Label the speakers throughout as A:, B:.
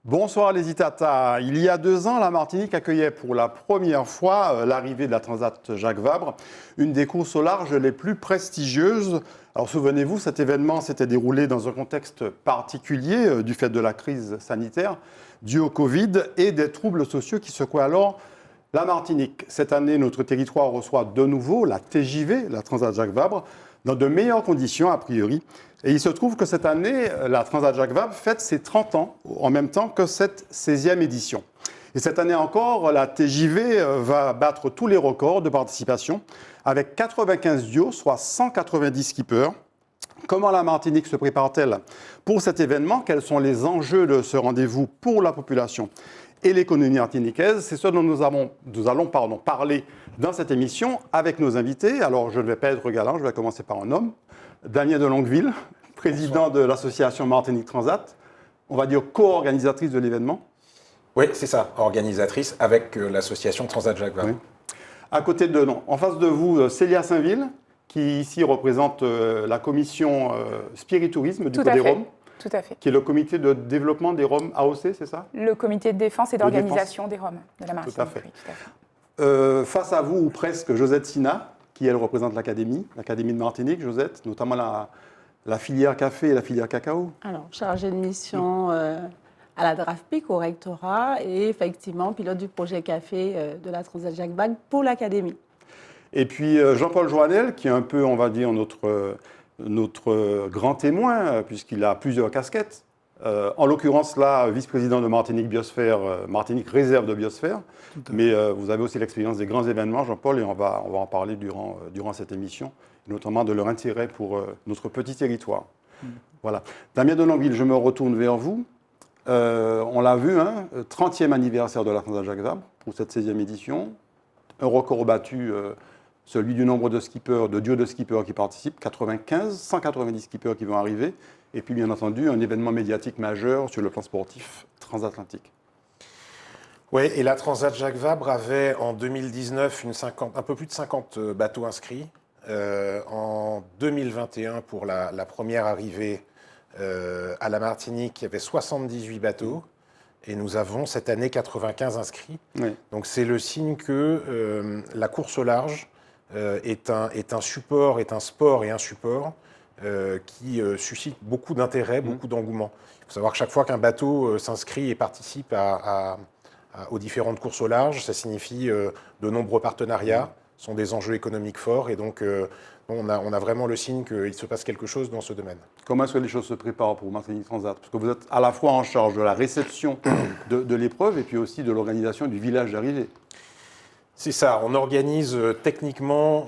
A: Bonsoir les Itata. Il y a 2 ans, la Martinique accueillait pour la première fois l'arrivée de la Transat Jacques Vabre, une des courses au large les plus prestigieuses. Alors souvenez-vous, cet événement s'était déroulé dans un contexte particulier du fait de la crise sanitaire due au Covid et des troubles sociaux qui secouaient alors la Martinique. Cette année, notre territoire reçoit de nouveau la TJV, la Transat Jacques Vabre, dans de meilleures conditions a priori. Et il se trouve que cette année, la Transat Jacques Vabre fête ses 30 ans, en même temps que cette 16e édition. Et cette année encore, la TJV va battre tous les records de participation, avec 95 duos, soit 190 skippers. Comment la Martinique se prépare-t-elle pour cet événement? Quels sont les enjeux de ce rendez-vous pour la population et l'économie martiniquaise? C'est ce dont nous allons parler dans cette émission avec nos invités. Alors, je ne vais pas être galant, je vais commencer par un homme. Damien de Longueville, président de l'association Martinique Transat, on va dire co-organisatrice de l'événement.
B: Oui, c'est ça, organisatrice avec l'association Transat Jacques Vabre.
A: Oui. À côté de nous, en face de vous, Célia Saint-Ville, qui ici représente la commission Spiritourisme du Codérom.
C: Tout à fait.
A: Qui est le comité de développement des Roms AOC, c'est ça?
C: Le comité de défense et d'organisation des Roms de la Martinique.
A: Tout à fait.
C: Oui, tout à fait.
A: Face à vous, ou presque, Josette Sina, qui elle représente l'Académie de Martinique, Josette, notamment la filière café et la filière cacao.
D: Alors, chargée de mission à la DRAFPIC, au rectorat, et effectivement pilote du projet café de la Transat Jacques Vabre pour l'Académie.
A: Et puis Jean-Paul Joannel, qui est un peu, on va dire, notre grand témoin, puisqu'il a plusieurs casquettes. En l'occurrence, là, vice-président de Martinique Biosphère, Martinique Réserve de Biosphère. Mais vous avez aussi l'expérience des grands événements, Jean-Paul, et on va en parler durant cette émission, notamment de leur intérêt pour notre petit territoire. Voilà. Damien de Longueville, je me retourne vers vous. On l'a vu, 30e anniversaire de la Transat Jacques Vabre pour cette 16e édition. Un record battu, celui du nombre de skippers, de duos de skippers qui participent, 95, 190 skippers qui vont arriver. Et puis, bien entendu, un événement médiatique majeur sur le plan sportif transatlantique.
B: Oui, et la Transat Jacques Vabre avait en 2019 un peu plus de 50 bateaux inscrits. En 2021, pour la première arrivée à la Martinique, il y avait 78 bateaux. Et nous avons cette année 95 inscrits. Oui. Donc c'est le signe que la course au large est un support, est un sport et un support qui suscite beaucoup d'intérêt, beaucoup d'engouement. Il faut savoir que chaque fois qu'un bateau s'inscrit et participe aux différentes courses au large, ça signifie de nombreux partenariats, sont des enjeux économiques forts, et donc on a vraiment le signe qu'il se passe quelque chose dans ce domaine.
A: Comment est-ce que les choses se préparent pour Martinique Transat? Parce que vous êtes à la fois en charge de la réception de l'épreuve et puis aussi de l'organisation du village d'arrivée.
B: C'est ça, on organise techniquement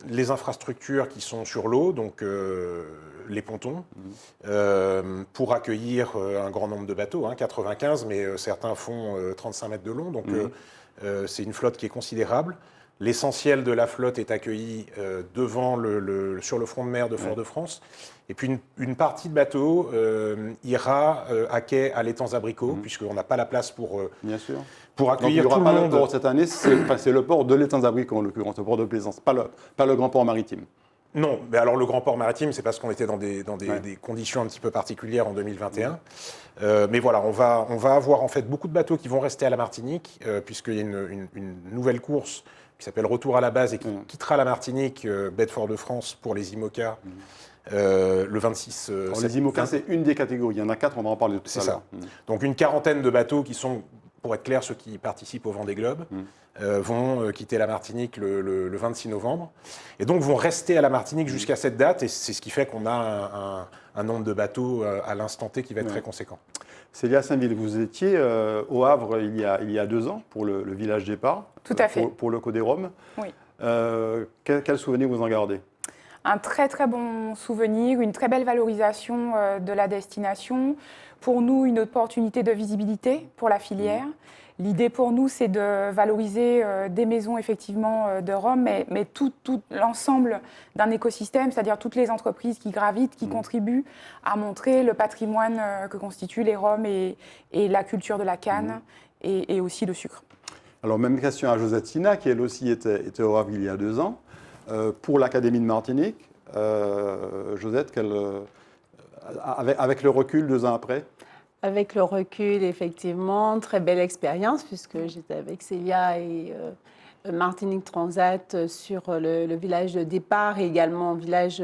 B: les infrastructures qui sont sur l'eau, donc les pontons, pour accueillir un grand nombre de bateaux, 95, mais certains font 35 mètres de long, donc c'est une flotte qui est considérable. L'essentiel de la flotte est accueilli sur le front de mer de Fort-de-France. Et puis une partie de bateau ira à quai à l'étang Abricot, puisqu'on n'a pas la place pour accueillir tout le monde.
A: Il n'y aura pas le port cette année, c'est le port de l'étang Abricot en l'occurrence, le port de plaisance, pas le grand port maritime.
B: Non, mais alors le grand port maritime, c'est parce qu'on était dans des conditions un petit peu particulières en 2021. Mais voilà, on va avoir en fait beaucoup de bateaux qui vont rester à la Martinique, puisqu'il y a une nouvelle course qui s'appelle Retour à la base et qui quittera la Martinique, Baie-de-Fort-de-France, pour les IMOCA, le 26
A: septembre. Les IMOCA, c'est une des catégories. Il y en a 4, on va en parler tout à l'heure.
B: C'est ça. Donc une quarantaine de bateaux qui sont, pour être clair, ceux qui participent au Vendée Globe, vont quitter la Martinique le 26 novembre. Et donc vont rester à la Martinique jusqu'à cette date. Et c'est ce qui fait qu'on a un nombre de bateaux à l'instant T qui va être très conséquent.
A: Célia Saint-Ville, vous étiez au Havre il y a 2 ans pour le village départ.
C: Tout à fait.
A: Pour le Codérom.
C: Oui.
A: Quel souvenir vous en gardez?
C: Un très très bon souvenir, une très belle valorisation de la destination. Pour nous, une opportunité de visibilité pour la filière. L'idée pour nous, c'est de valoriser des maisons effectivement de Rome, mais tout l'ensemble d'un écosystème, c'est-à-dire toutes les entreprises qui gravitent, qui contribuent à montrer le patrimoine que constituent les Roms et la culture de la canne et aussi le sucre.
A: Alors, même question à Josette Sina, qui elle aussi était au Havre il y a 2 ans. Pour l'Académie de Martinique, Josette, avec le recul 2 ans après?
D: Avec le recul, effectivement, très belle expérience, puisque j'étais avec Célia et Martinique Transat sur le village de départ et également le village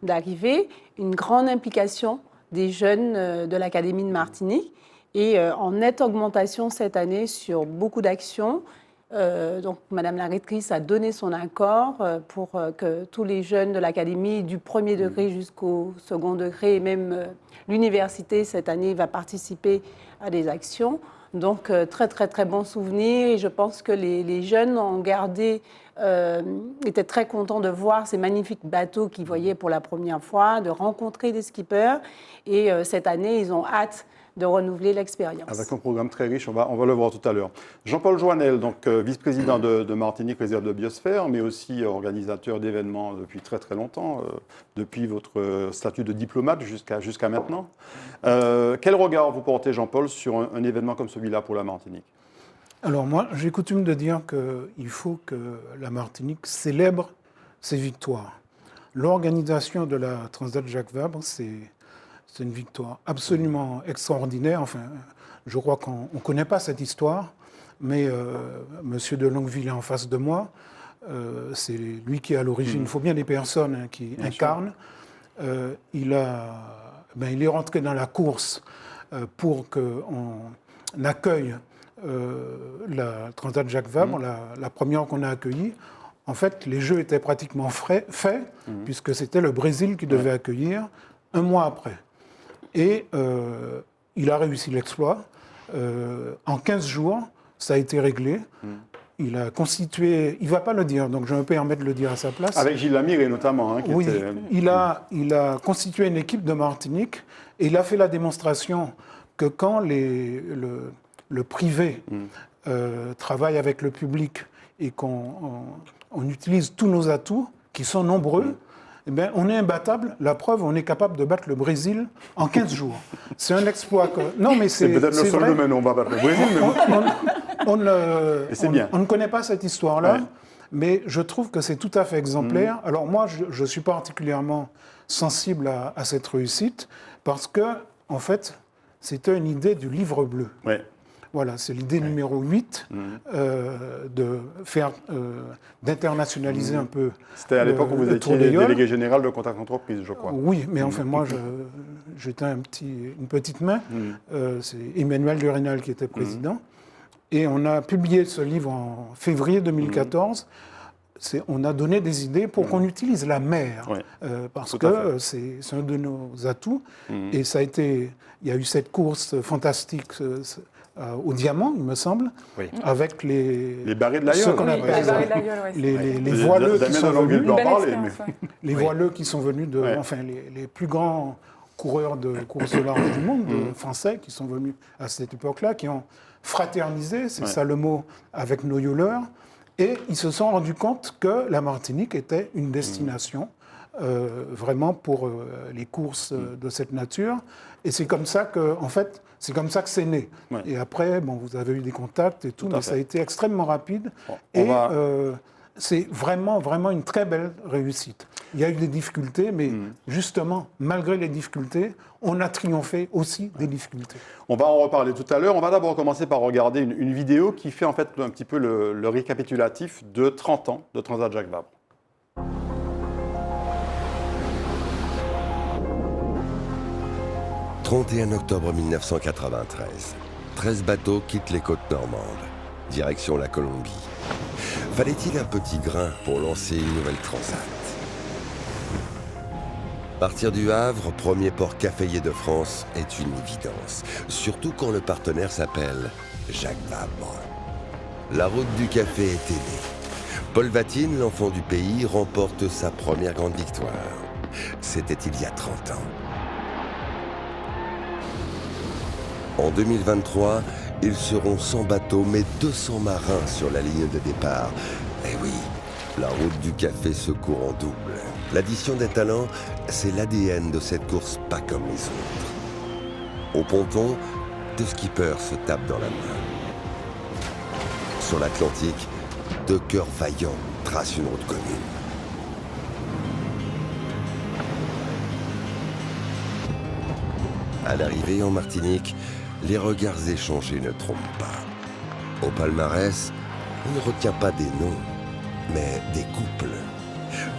D: d'arrivée. Une grande implication des jeunes de l'Académie de Martinique et en nette augmentation cette année sur beaucoup d'actions. Donc, Madame la rectrice a donné son accord pour que tous les jeunes de l'Académie, du premier degré jusqu'au second degré, et même l'université, cette année, va participer à des actions. Donc, très, très, très bon souvenir. Et je pense que les jeunes ont gardé, étaient très contents de voir ces magnifiques bateaux qu'ils voyaient pour la première fois, de rencontrer des skippers. Et cette année, ils ont hâte de renouveler l'expérience.
A: Avec un programme très riche, on va le voir tout à l'heure. Jean-Paul Joannel, donc vice-président de Martinique Réserve de Biosphère, mais aussi organisateur d'événements depuis très très longtemps, depuis votre statut de diplomate jusqu'à maintenant. Quel regard vous portez, Jean-Paul, sur un événement comme celui-là pour la Martinique?
E: Alors moi, j'ai coutume de dire qu'il faut que la Martinique célèbre ses victoires. L'organisation de la Transat Jacques Vabre, c'est une victoire absolument extraordinaire. Enfin, je crois qu'on ne connaît pas cette histoire, mais Monsieur de Longueville est en face de moi. C'est lui qui est à l'origine. Il faut bien des personnes qui incarnent. Il est rentré dans la course pour qu'on accueille la Transat Jacques Vabre, la première qu'on a accueillie. En fait, les jeux étaient pratiquement faits, puisque c'était le Brésil qui devait accueillir un mois après. Et il a réussi l'exploit. En 15 jours, ça a été réglé. Il a constitué, il ne va pas le dire, donc je me permets de le dire à sa place.
A: Avec Gilles Lamiré notamment.
E: Oui, il a constitué une équipe de Martinique et il a fait la démonstration que quand le privé travaille avec le public et qu'on utilise tous nos atouts, qui sont nombreux, eh bien, on est imbattable. La preuve, on est capable de battre le Brésil en 15 jours. C'est un exploit. Non, mais c'est
A: peut-être le seul domaine où on va battre le Brésil. Mais
E: on ne connaît pas cette histoire-là, mais je trouve que c'est tout à fait exemplaire. Alors moi, je suis particulièrement sensible à cette réussite parce que, en fait, c'était une idée du livre bleu.
A: Ouais.
E: Voilà, c'est l'idée numéro 8 d'internationaliser un peu.
A: C'était à l'époque où vous étiez délégué général de Contact Entreprise, je crois.
E: Oui, mais enfin, moi, j'étais une petite main. C'est Emmanuel Durénal qui était président. Et on a publié ce livre en février 2014. On a donné des idées pour qu'on utilise la mer, parce que c'est un de nos atouts. Et ça a été, il y a eu cette course fantastique au diamant, il me semble, avec les
A: barrés de la gueule,
E: les voileux qui sont venus, les voileux qui sont venus enfin les plus grands coureurs de course au large du monde, français, qui sont venus à cette époque-là, qui ont fraternisé, c'est ça le mot, avec nos yoleurs. Et ils se sont rendus compte que la Martinique était une destination vraiment pour les courses de cette nature. Et c'est comme ça que, en fait, c'est comme ça que c'est né. Et après, bon, vous avez eu des contacts et tout, mais ça a été extrêmement rapide. C'est vraiment, vraiment une très belle réussite. Il y a eu des difficultés, mais justement, malgré les difficultés, on a triomphé aussi des difficultés.
A: On va en reparler tout à l'heure. On va d'abord commencer par regarder une vidéo qui fait en fait un petit peu le récapitulatif de 30 ans de Transat Jacques Vabre.
F: « 31 octobre 1993. 13 bateaux quittent les côtes normandes. Direction la Colombie. Fallait-il un petit grain pour lancer une nouvelle transat? Partir du Havre, premier port caféier de France, est une évidence. Surtout quand le partenaire s'appelle Jacques Vabre. La route du café est aidée. Paul Vatine, l'enfant du pays, remporte sa première grande victoire. C'était il y a 30 ans. En 2023, ils seront 100 bateaux, mais 200 marins sur la ligne de départ. Eh oui, la route du café se court en double. L'addition des talents, c'est l'ADN de cette course pas comme les autres. Au ponton, deux skippers se tapent dans la main. Sur l'Atlantique, deux cœurs vaillants tracent une route commune. À l'arrivée en Martinique, les regards échangés ne trompent pas. Au palmarès, on ne retient pas des noms, mais des couples,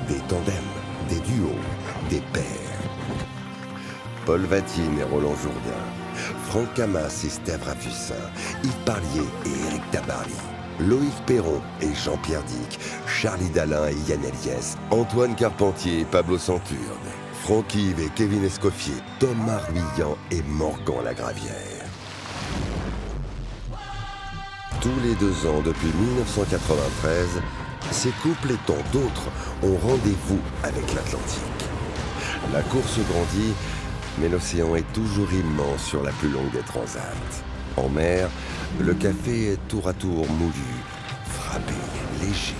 F: des tandems, des duos, des pairs. Paul Vatine et Roland Jourdain, Franck Hamas et Steve Rafussin, Yves Parlier et Éric Tabarly, Loïc Perron et Jean-Pierre Dick, Charlie Dalin et Yann Eliès, Antoine Carpentier et Pablo Santurne, Franck Yves et Kevin Escoffier, Thomas Ruyant et Morgan Lagravière. Tous les 2 ans depuis 1993, ces couples et tant d'autres ont rendez-vous avec l'Atlantique. La course grandit, mais l'océan est toujours immense sur la plus longue des transats. En mer, le café est tour à tour moulu, frappé, léger,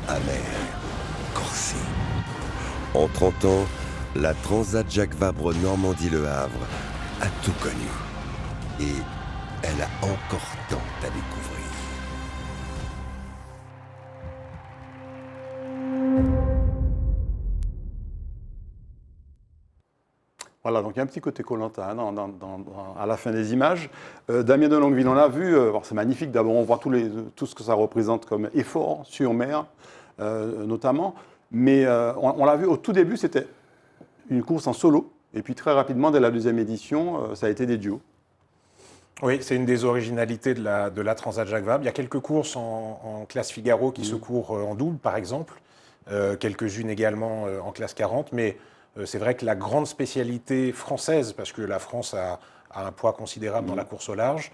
F: amer, corsé. En 30 ans, la Transat Jacques Vabre Normandie-Le Havre a tout connu. Et elle a encore tant à découvrir.
A: Voilà, donc il y a un petit côté Koh-Lanta à la fin des images. Damien de Longueville, on l'a vu, c'est magnifique. D'abord, on voit tout ce que ça représente comme effort sur mer, notamment. Mais on l'a vu au tout début, c'était une course en solo. Et puis très rapidement, dès la deuxième édition, ça a été des duos.
B: Oui, c'est une des originalités de la Transat Jacques Vabre. Il y a quelques courses en classe Figaro qui se courent en double, par exemple. Quelques-unes également en classe 40. Mais c'est vrai que la grande spécialité française, parce que la France a un poids considérable dans la course au large,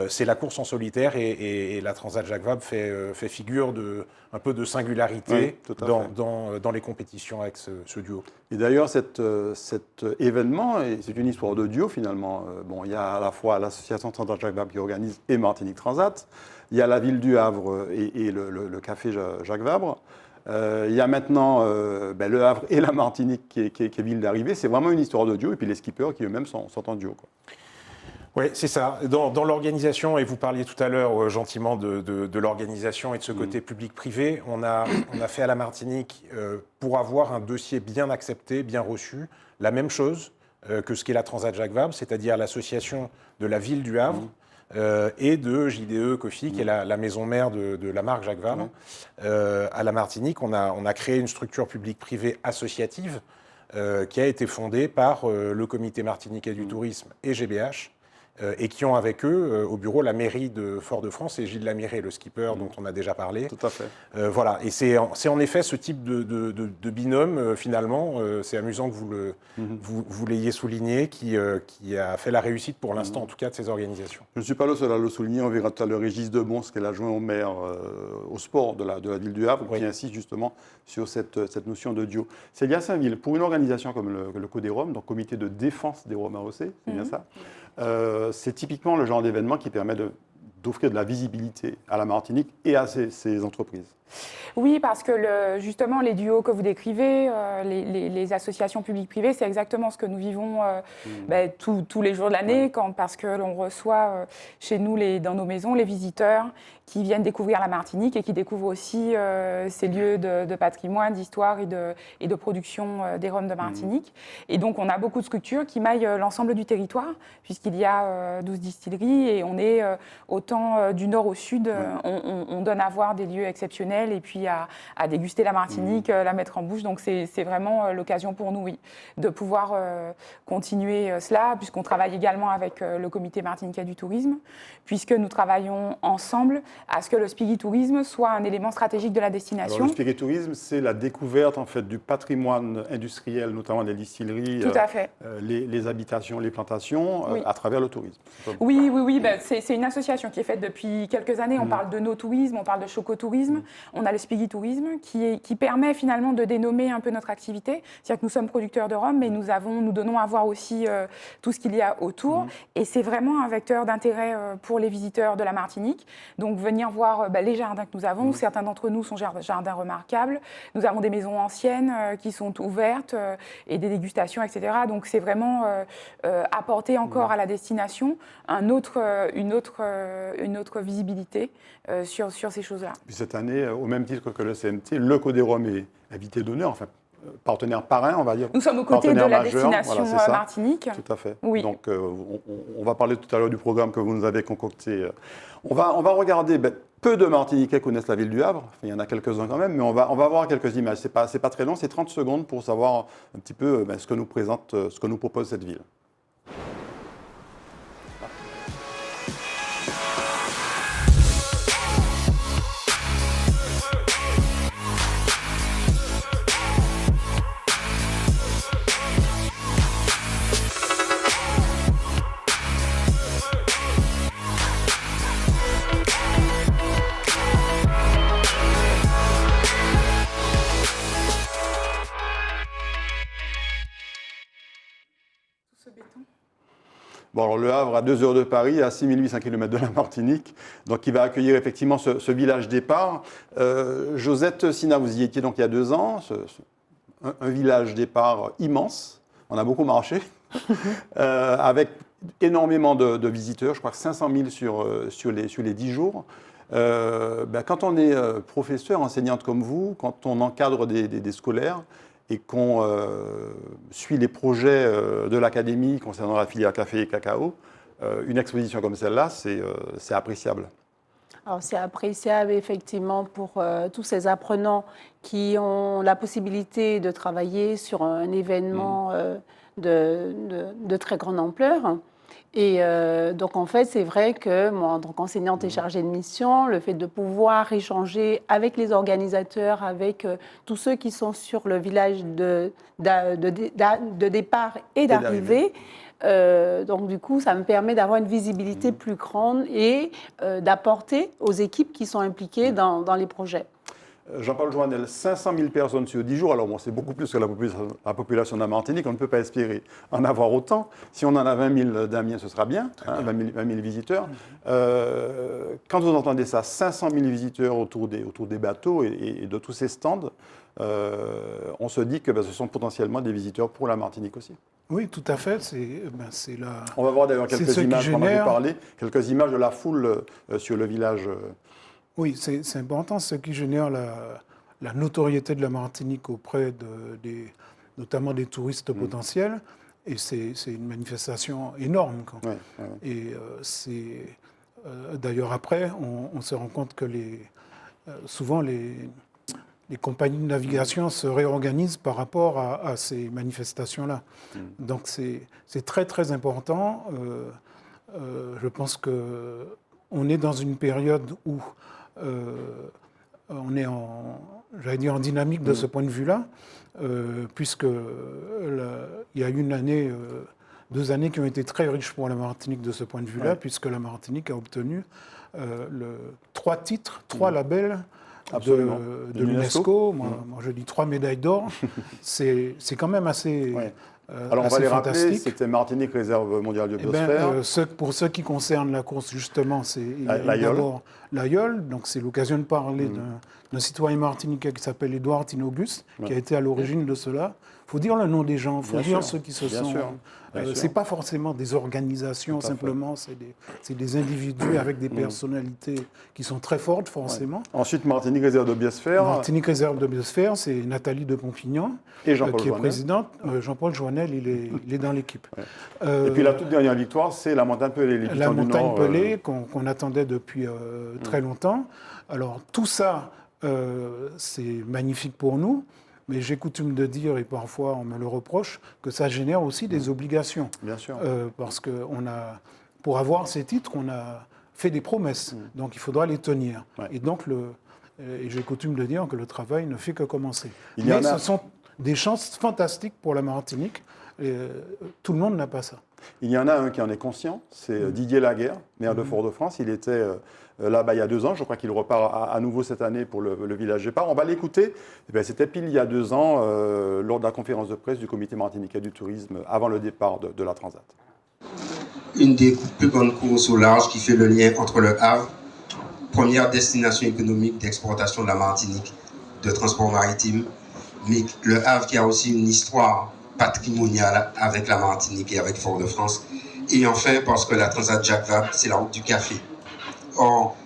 B: c'est la course en solitaire et la Transat Jacques Vabre fait figure un peu de singularité dans les compétitions avec ce duo.
A: Et d'ailleurs, cet événement, c'est une histoire de duo finalement. Il y a à la fois l'association Transat Jacques Vabre qui organise et Martinique Transat, il y a la ville du Havre et le café Jacques Vabre. Il y a maintenant le Havre et la Martinique qui est ville d'arrivée. C'est vraiment une histoire de duo. Et puis les skippers qui eux-mêmes sont en duo, quoi.
B: Oui, c'est ça. Dans l'organisation, et vous parliez tout à l'heure gentiment de l'organisation et de ce côté public-privé, on a fait à la Martinique, pour avoir un dossier bien accepté, bien reçu, la même chose que ce qu'est la Transat Jacques Vabre, c'est-à-dire l'association de la ville du Havre, et de JDE Coffee, qui est la maison mère de la marque Jacques Vabre. À la Martinique, on a créé une structure publique-privée associative qui a été fondée par le comité martiniquais du tourisme et GBH, et qui ont avec eux au bureau la mairie de Fort-de-France et Gilles Lamiré, le skipper dont on a déjà parlé.
A: Tout à fait.
B: Voilà, et c'est en effet ce type de binôme, finalement, c'est amusant que vous l'ayez souligné, qui a fait la réussite pour l'instant, en tout cas, de ces organisations.
A: Je ne suis pas le seul à le souligner. On verra tout à l'heure Régis Debon, qui est l'adjoint au maire au sport de la ville du Havre, qui insiste justement sur cette notion de duo. Célia Saint-Ville, pour une organisation comme le CODEROM, donc Comité de défense des Roms AOC, c'est bien ça, c'est typiquement le genre d'événement qui permet d'offrir de la visibilité à la Martinique et à ces entreprises.
C: Oui, parce que justement, les duos que vous décrivez, les associations publiques-privées, c'est exactement ce que nous vivons tous les jours de l'année, parce que l'on reçoit chez nous, dans nos maisons, les visiteurs qui viennent découvrir la Martinique et qui découvrent aussi ces lieux de patrimoine, d'histoire et de production des rhums de Martinique. Et donc, on a beaucoup de structures qui maillent l'ensemble du territoire, puisqu'il y a 12 distilleries et on est autant du nord au sud, on donne à voir des lieux exceptionnels et puis à déguster la Martinique, la mettre en bouche. Donc c'est vraiment l'occasion pour nous, de pouvoir continuer cela, puisqu'on travaille également avec le comité martiniquais du tourisme, puisque nous travaillons ensemble à ce que le spigitourisme soit un élément stratégique de la destination.
A: Alors, le spigitourisme, c'est la découverte en fait, du patrimoine industriel, notamment des distilleries,
C: tout à fait.
A: Les habitations, les plantations, à travers le tourisme.
C: Oui. C'est une association qui est faite depuis quelques années. On parle de no-tourisme, on parle de chocotourisme. On a le spigitourisme qui permet finalement de dénommer un peu notre activité. C'est-à-dire que nous sommes producteurs de rhum, mais nous donnons à voir aussi tout ce qu'il y a autour. Et c'est vraiment un vecteur d'intérêt pour les visiteurs de la Martinique. Donc venir voir les jardins que nous avons. Certains d'entre nous sont jardins remarquables. Nous avons des maisons anciennes qui sont ouvertes et des dégustations, etc. Donc c'est vraiment apporter encore à la destination une autre visibilité sur ces choses-là.
A: Puis cette année, au même titre que le CMT, le CODEROM est invité d'honneur, enfin partenaire parrain, on va dire.
C: Nous sommes aux côtés de
A: Partenaire
C: la
A: majeur,
C: destination
A: voilà, c'est ça.
C: Martinique.
A: Tout à fait.
C: Oui.
A: Donc, on va parler tout à l'heure du programme que vous nous avez concocté. On va regarder. Peu de Martiniquais connaissent la ville du Havre. Enfin, il y en a quelques-uns quand même, mais on va voir quelques images. C'est pas très long, c'est 30 secondes pour savoir un petit peu ce que nous présente, ce que nous propose cette ville. Bon, alors le Havre, à 2 heures de Paris, à 6800 km de la Martinique, donc il va accueillir effectivement ce village départ. Josette Sina, vous y étiez donc il y a 2 ans, un village départ immense, on a beaucoup marché, avec énormément de visiteurs, je crois que 500 000 sur les 10 jours. Quand on est professeur, enseignante comme vous, quand on encadre des scolaires, et qu'on suit les projets de l'académie concernant la filière café et cacao, une exposition comme celle-là, c'est appréciable.
D: Alors c'est appréciable effectivement pour tous ces apprenants qui ont la possibilité de travailler sur un événement de très grande ampleur. Et donc en fait, c'est vrai que moi, en tant qu'enseignante et chargée de mission, le fait de pouvoir échanger avec les organisateurs, avec tous ceux qui sont sur le village de départ et d'arrivée, donc du coup, ça me permet d'avoir une visibilité plus grande et d'apporter aux équipes qui sont impliquées dans les projets.
A: Jean-Paul Joannel, 500 000 personnes sur 10 jours, alors bon, c'est beaucoup plus que la population de la Martinique, on ne peut pas espérer en avoir autant. Si on en a 20 000 d'Amiens, ce sera bien, 20 000 visiteurs. Quand vous entendez ça, 500 000 visiteurs autour des bateaux et de tous ces stands, on se dit que ce sont potentiellement des visiteurs pour la Martinique aussi.
E: Oui, tout à fait. C'est là.
A: On va voir d'ailleurs quelques images pendant que vous parlez, quelques images de la foule sur le village.
E: Oui, c'est important, ce qui génère la notoriété de la Martinique auprès notamment des touristes potentiels. Et c'est une manifestation énorme.
A: Ouais.
E: Et d'ailleurs, après, on se rend compte que souvent les compagnies de navigation se réorganisent par rapport à ces manifestations-là. Donc c'est très, très important. Je pense qu'on est dans une période où on est en dynamique de ce point de vue-là, puisque il y a eu 2 années qui ont été très riches pour la Martinique de ce point de vue-là, puisque la Martinique a obtenu 3 titres, 3 labels de l'UNESCO. Moi, je dis 3 médailles d'or. C'est quand même assez.
A: Alors on va les
E: fantastique.
A: rappeler, c'était Martinique Réserve mondiale de biosphère.
E: Pour ce qui concerne la course, justement, c'est
A: d'abord
E: l'Aïol. Donc c'est l'occasion de parler d'un citoyen martiniquais qui s'appelle Édouard Tinauguste, qui a été à l'origine de cela. Il faut dire le nom des gens, il faut dire ceux qui se sont... Ce n'est pas forcément des organisations, simplement, c'est des individus avec des personnalités qui sont très fortes, forcément.
A: Ensuite, Martinique Réserve de biosphère.
E: Martinique Réserve de biosphère, c'est Nathalie de Pompignan,
A: et Jean-Paul
E: qui est présidente. Jean-Paul Joannel, il est dans l'équipe.
A: Et puis la toute dernière victoire, c'est la montagne Pelée.
E: La montagne Pelée, qu'on attendait depuis très longtemps. Alors tout ça, c'est magnifique pour nous. Mais j'ai coutume de dire, et parfois on me le reproche, que ça génère aussi des obligations.
A: Bien sûr.
E: Parce que pour avoir ces titres, on a fait des promesses. Donc il faudra les tenir. Et donc, j'ai coutume de dire que le travail ne fait que commencer. Mais ce sont des chances fantastiques pour la Martinique. Tout le monde n'a pas ça.
A: Il y en a un qui en est conscient, c'est Didier Laguerre, maire de Fort-de-France. Il était là-bas il y a 2 ans. Je crois qu'il repart à nouveau cette année pour le village départ. On va l'écouter. C'était pile il y a 2 ans, lors de la conférence de presse du comité martiniquais du tourisme, avant le départ de la Transat.
G: Une des plus grandes courses au large qui fait le lien entre le Havre, première destination économique d'exportation de la Martinique, de transport maritime, mais le Havre qui a aussi une histoire patrimoniale avec la Martinique et avec Fort-de-France, et enfin parce que la Transat Jacques Vabre, c'est la route du café. Or,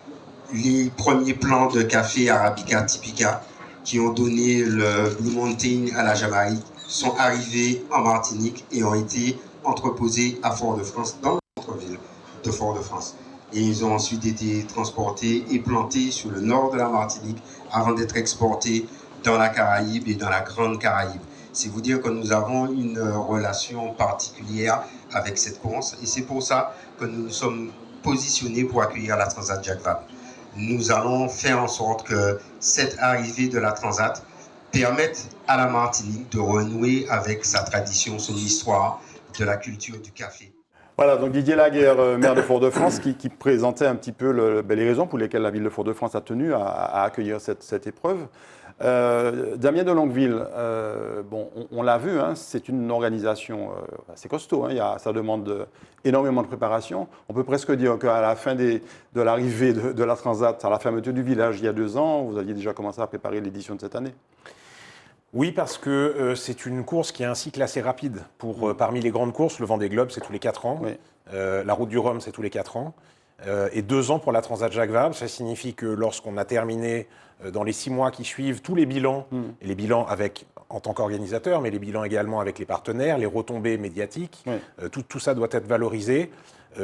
G: les premiers plans de café Arabica Typica qui ont donné le Blue Mountain à la Jamaïque sont arrivés en Martinique et ont été entreposés à Fort-de-France, dans le centre-ville de Fort-de-France. Et ils ont ensuite été transportés et plantés sur le nord de la Martinique avant d'être exportés dans la Caraïbe et dans la Grande Caraïbe. C'est vous dire que nous avons une relation particulière avec cette course et c'est pour ça que nous nous sommes positionnés pour accueillir la Transat Jacques Vabre. Nous allons faire en sorte que cette arrivée de la Transat permette à la Martinique de renouer avec sa tradition, son histoire, de la culture du café.
A: Voilà, donc Didier Laguerre, maire de Fort-de-France, qui présentait un petit peu les raisons pour lesquelles la ville de Fort-de-France a tenu à accueillir cette épreuve. Damien de Longueville, bon, on l'a vu, hein, c'est une organisation assez costaud, hein, ça demande énormément de préparation. On peut presque dire qu'à la fin de l'arrivée de la Transat, à la fermeture du village il y a 2 ans, vous aviez déjà commencé à préparer l'édition de cette année.
B: Oui, parce que c'est une course qui a un cycle assez rapide. Parmi les grandes courses, le Vendée Globe, c'est tous les 4 ans. Oui. La Route du Rhum, c'est tous les 4 ans. Et 2 ans pour la Transat Jacques Vabre. Ça signifie que lorsqu'on a terminé dans les 6 mois qui suivent tous les bilans, et les bilans en tant qu'organisateur, mais les bilans également avec les partenaires, les retombées médiatiques, tout ça doit être valorisé.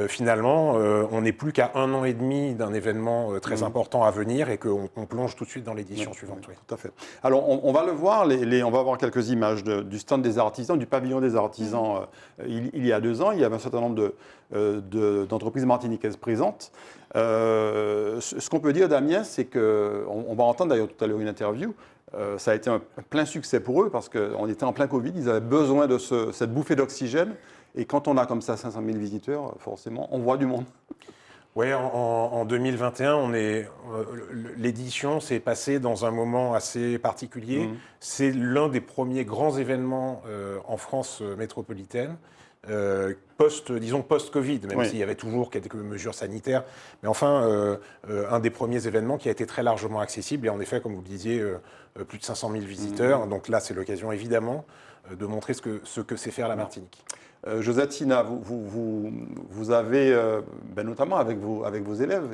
B: Finalement, on n'est plus qu'à 1 an et demi d'un événement très important à venir et qu'on plonge tout de suite dans l'édition suivante.
A: Oui, tout à fait. Alors, on va le voir, on va voir quelques images du stand des artisans, du pavillon des artisans. Il y a 2 ans, il y avait un certain nombre d'entreprises martiniquaises présentes. Ce qu'on peut dire, Damien, c'est qu'on va entendre d'ailleurs tout à l'heure une interview. Ça a été un plein succès pour eux parce qu'on était en plein Covid, ils avaient besoin de cette bouffée d'oxygène. Et quand on a comme ça 500 000 visiteurs, forcément, on voit du monde.
B: Oui, en 2021, l'édition s'est passée dans un moment assez particulier. C'est l'un des premiers grands événements en France métropolitaine, post-Covid, même s'il y avait toujours quelques mesures sanitaires. Mais enfin, un des premiers événements qui a été très largement accessible. Et en effet, comme vous le disiez, plus de 500 000 visiteurs. Donc là, c'est l'occasion, évidemment, de montrer ce que sait faire la Martinique.
A: Josette Sina, vous avez, notamment avec vos élèves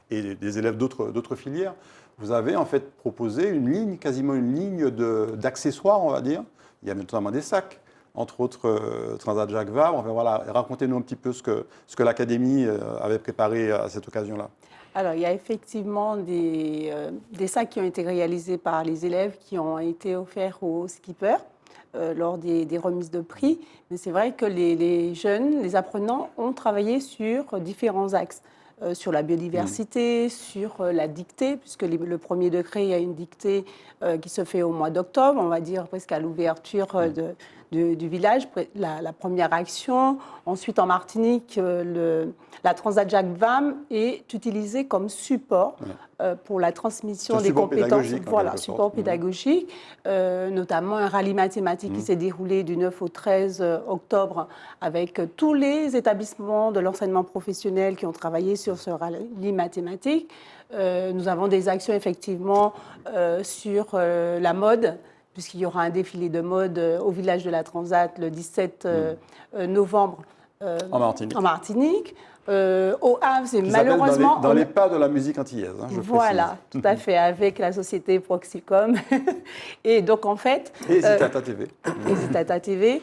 A: et des élèves d'autres filières, vous avez en fait proposé quasiment une ligne d'accessoires, on va dire. Il y a notamment des sacs, entre autres Transat Jacques Vabre. Enfin, voilà, racontez-nous un petit peu ce que l'Académie avait préparé à cette occasion-là.
D: Alors, il y a effectivement des sacs qui ont été réalisés par les élèves qui ont été offerts aux skippers lors des remises de prix. Mais c'est vrai que les jeunes, les apprenants, ont travaillé sur différents axes. Sur la biodiversité, sur la dictée, puisque le premier degré, il y a une dictée qui se fait au mois d'octobre, on va dire presque à l'ouverture du village, la première action. Ensuite, en Martinique, la Transat Jacques Vabre est utilisée comme support pour la transmission des compétences. Voilà, support pédagogique, notamment un rallye mathématique qui s'est déroulé du 9 au 13 octobre avec tous les établissements de l'enseignement professionnel qui ont travaillé sur ce rallye mathématique. Nous avons des actions effectivement sur la mode, puisqu'il y aura un défilé de mode au village de la Transat le 17 novembre
A: en Martinique.
D: Au Havre, c'est malheureusement...
A: Dans les pas de la musique antillaise, je
D: voilà,
A: précise.
D: Tout à fait, avec la société Proxicom. Et donc, en fait...
A: Et Zitata TV.
D: Et Zitata TV.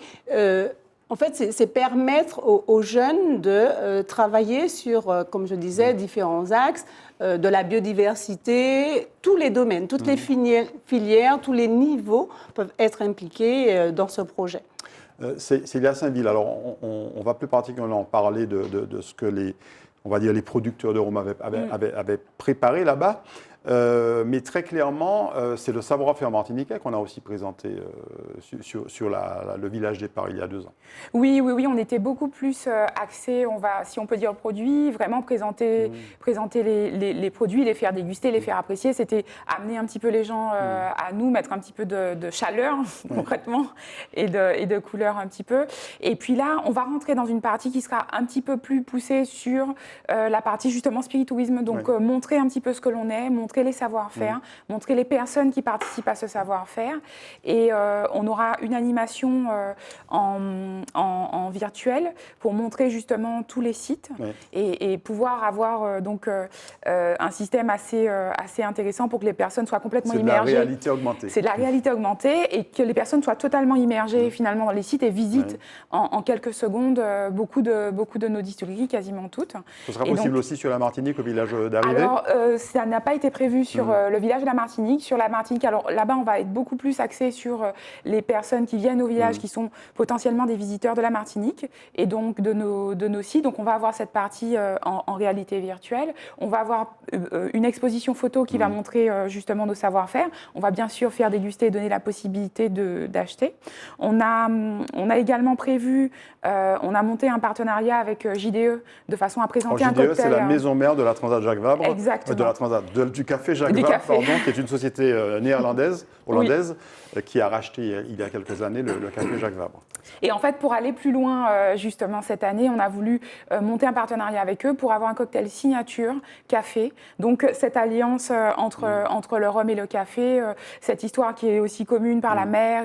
D: En fait, c'est permettre aux jeunes de travailler sur, comme je disais, différents axes, de la biodiversité, tous les domaines, toutes les filières, tous les niveaux peuvent être impliqués dans ce projet.
A: Célia Saint-Ville, alors on va plus particulièrement parler de ce que les producteurs de rhum avaient préparé là-bas. Mais très clairement, c'est le savoir-faire martiniquais qu'on a aussi présenté sur le village départ il y a 2 ans.
C: Oui, on était beaucoup plus axés, si on peut dire produits, vraiment présenter les produits, les faire déguster, les faire apprécier. C'était amener un petit peu les gens à nous, mettre un petit peu de chaleur concrètement et de couleur un petit peu. Et puis là, on va rentrer dans une partie qui sera un petit peu plus poussée sur la partie justement spiritourisme, donc montrer un petit peu ce que l'on est, montrer montrer les savoir-faire, montrer les personnes qui participent à ce savoir-faire. Et on aura une animation en virtuel pour montrer justement tous les sites et pouvoir avoir donc un système assez intéressant pour que les personnes soient complètement immergées.
A: C'est de la réalité augmentée.
C: C'est de la réalité augmentée et que les personnes soient totalement immergées finalement dans les sites et visitent en quelques secondes beaucoup de nos distilleries, quasiment toutes.
A: Ce sera possible aussi sur la Martinique, au village d'arrivée?
C: Alors, ça n'a pas été prévu sur le village de la Martinique. Sur la Martinique, alors là-bas, on va être beaucoup plus axé sur les personnes qui viennent au village, qui sont potentiellement des visiteurs de la Martinique et donc de nos sites. Donc, on va avoir cette partie en réalité virtuelle. On va avoir une exposition photo qui va montrer justement nos savoir-faire. On va bien sûr faire déguster et donner la possibilité d'acheter. On a également prévu, on a monté un partenariat avec JDE de façon à présenter un cocktail.
A: JDE, c'est la maison mère de la Transat Jacques Vabre.
C: Exactement.
A: Du café Jacques Vabre, pardon, qui est une société néerlandaise, hollandaise, qui a racheté il y a quelques années le café Jacques Vabre.
C: Et en fait, pour aller plus loin, justement, cette année, on a voulu monter un partenariat avec eux pour avoir un cocktail signature café. Donc, cette alliance entre le rhum et le café, cette histoire qui est aussi commune par la mer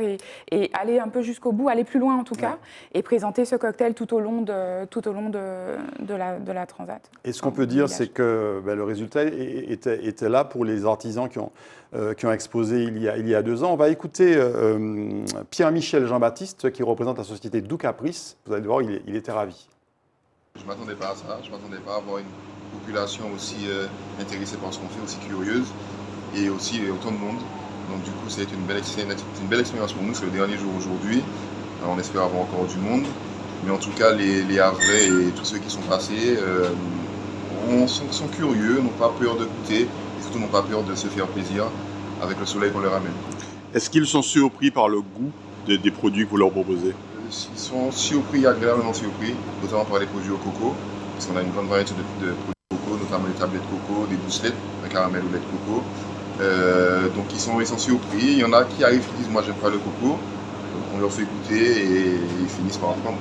C: et aller un peu jusqu'au bout, aller plus loin en tout cas, et présenter ce cocktail tout au long de la Transat.
A: Et ce qu'on peut dire, c'est que le résultat était là pour les artisans qui ont exposé il y a 2 ans. On va écouter Pierre-Michel Jean-Baptiste, qui représente la société Doux Caprice. Vous allez voir, il était ravi.
H: Je ne m'attendais pas à ça. Je ne m'attendais pas à avoir une population aussi intéressée par ce qu'on fait, aussi curieuse, et aussi autant de monde. Donc du coup, c'est une belle expérience pour nous. C'est le dernier jour aujourd'hui. Alors, on espère avoir encore du monde. Mais en tout cas, les Havrais et tous ceux qui sont passés sont curieux, n'ont pas peur de goûter et surtout n'ont pas peur de se faire plaisir avec le soleil qu'on leur amène.
I: Est-ce qu'ils sont surpris par le goût des produits que vous leur proposez?
H: Ils sont surpris, agréablement surpris, notamment par les produits au coco, parce qu'on a une grande variété de produits au coco, notamment les tablettes coco, des doucelettes, un caramel ou lait de coco. Donc ils sont surpris. Il y en a qui arrivent qui disent moi j'aime pas le coco. Donc on leur fait goûter et ils finissent par apprendre.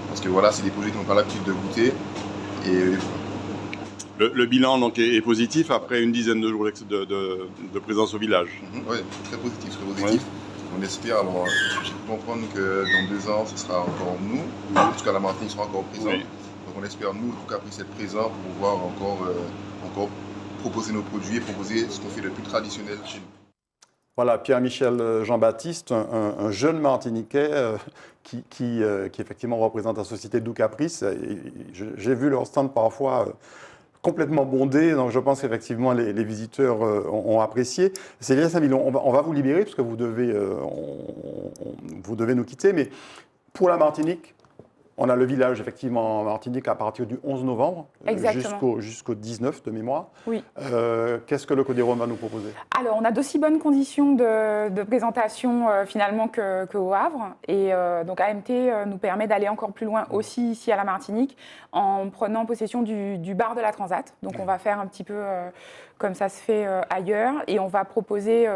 H: Parce que voilà, c'est des produits qui n'ont pas l'habitude de goûter. Et
I: le bilan donc, est positif après une dizaine de jours de présence au village.
H: Oui, très positif, très positif. Oui. On espère, alors je peux comprendre que dans 2 ans, ce sera encore nous, en tout cas la Martinique sera encore présente. Oui. Donc on espère, nous, en tout cas, après cette présence, pour pouvoir encore proposer nos produits et proposer ce qu'on fait le plus traditionnel chez nous.
A: Voilà, Pierre-Michel Jean-Baptiste, un jeune Martiniquais qui effectivement représente la société Doux Caprice. J'ai vu leur stand parfois complètement bondé, donc je pense qu'effectivement les visiteurs ont apprécié. Célia Saint-Villon, on va vous libérer parce que vous devez nous quitter, mais pour la Martinique, on a le village effectivement en Martinique à partir du 11 novembre jusqu'au 19 de mémoire.
C: Oui.
A: Qu'est-ce que le Codéron va nous proposer?
C: Alors, on a d'aussi bonnes conditions de présentation finalement qu'au Havre. Et donc, AMT nous permet d'aller encore plus loin aussi ici à la Martinique en prenant possession du bar de la Transat. Donc, on va faire un petit peu comme ça se fait ailleurs. Et on va proposer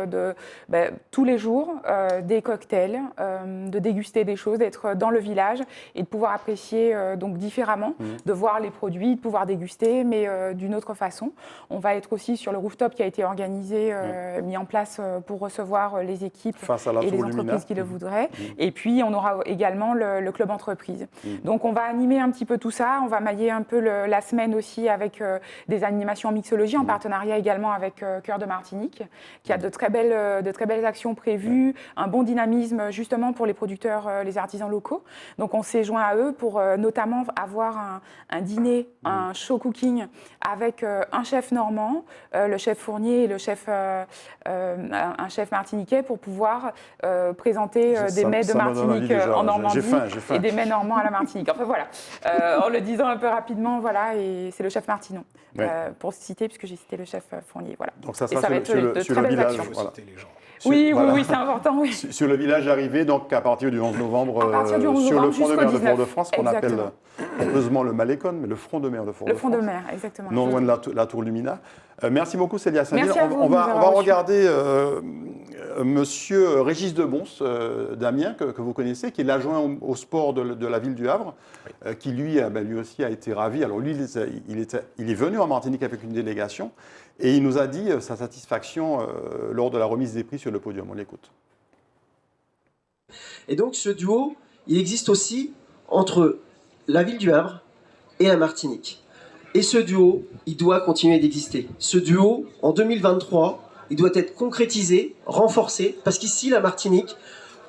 C: tous les jours des cocktails, de déguster des choses, d'être dans le village et de pouvoir apprécier donc différemment, de voir les produits, de pouvoir déguster, mais d'une autre façon. On va être aussi sur le rooftop qui a été organisé, mis en place pour recevoir les équipes et les entreprises qui le voudraient. Et puis, on aura également le club entreprise. Donc, on va animer un petit peu tout ça. On va mailler un peu la semaine aussi avec des animations en mixologie, en partenariat également avec Cœur de Martinique, qui a de très belles actions prévues, un bon dynamisme justement pour les producteurs, les artisans locaux. Donc, on s'est joint à eux pour notamment avoir un dîner, un show cooking avec un chef normand, le chef Fournier et le chef, un chef martiniquais pour pouvoir présenter des mets de Martinique en Normandie et des mets normands à la Martinique. Enfin voilà, en le disant un peu rapidement, voilà, et c'est le chef Martinon, pour citer, puisque j'ai cité le chef Fournier. Voilà.
A: Donc ça
C: et ça va être de très belles actions.
A: Voilà.
C: Oui, c'est important. Oui.
A: Sur le village arrivé, donc à partir du 11 novembre,
C: sur le
A: front de mer de Fort-de-France, qu'on appelle
C: Exactement.
A: pompeusement le Malécon, mais le front de mer de
C: Le
A: Fort-de-France.
C: front de mer, exactement.
A: Non loin de la tour Lumina. Merci beaucoup Célia Saint-Denis.
C: Merci à vous
A: On
C: de nous
A: va
C: avoir reçus.
A: regarder Monsieur Régis Debons d'Amiens, que vous connaissez, qui est l'adjoint au sport de la ville du Havre, qui lui aussi a été ravi. Alors lui, il est venu en Martinique avec une délégation et il nous a dit sa satisfaction lors de la remise des prix sur le podium. On l'écoute.
J: Et donc ce duo, il existe aussi entre la ville du Havre et la Martinique. Et ce duo, il doit continuer d'exister. Ce duo, en 2023, il doit être concrétisé, renforcé, parce qu'ici, la Martinique,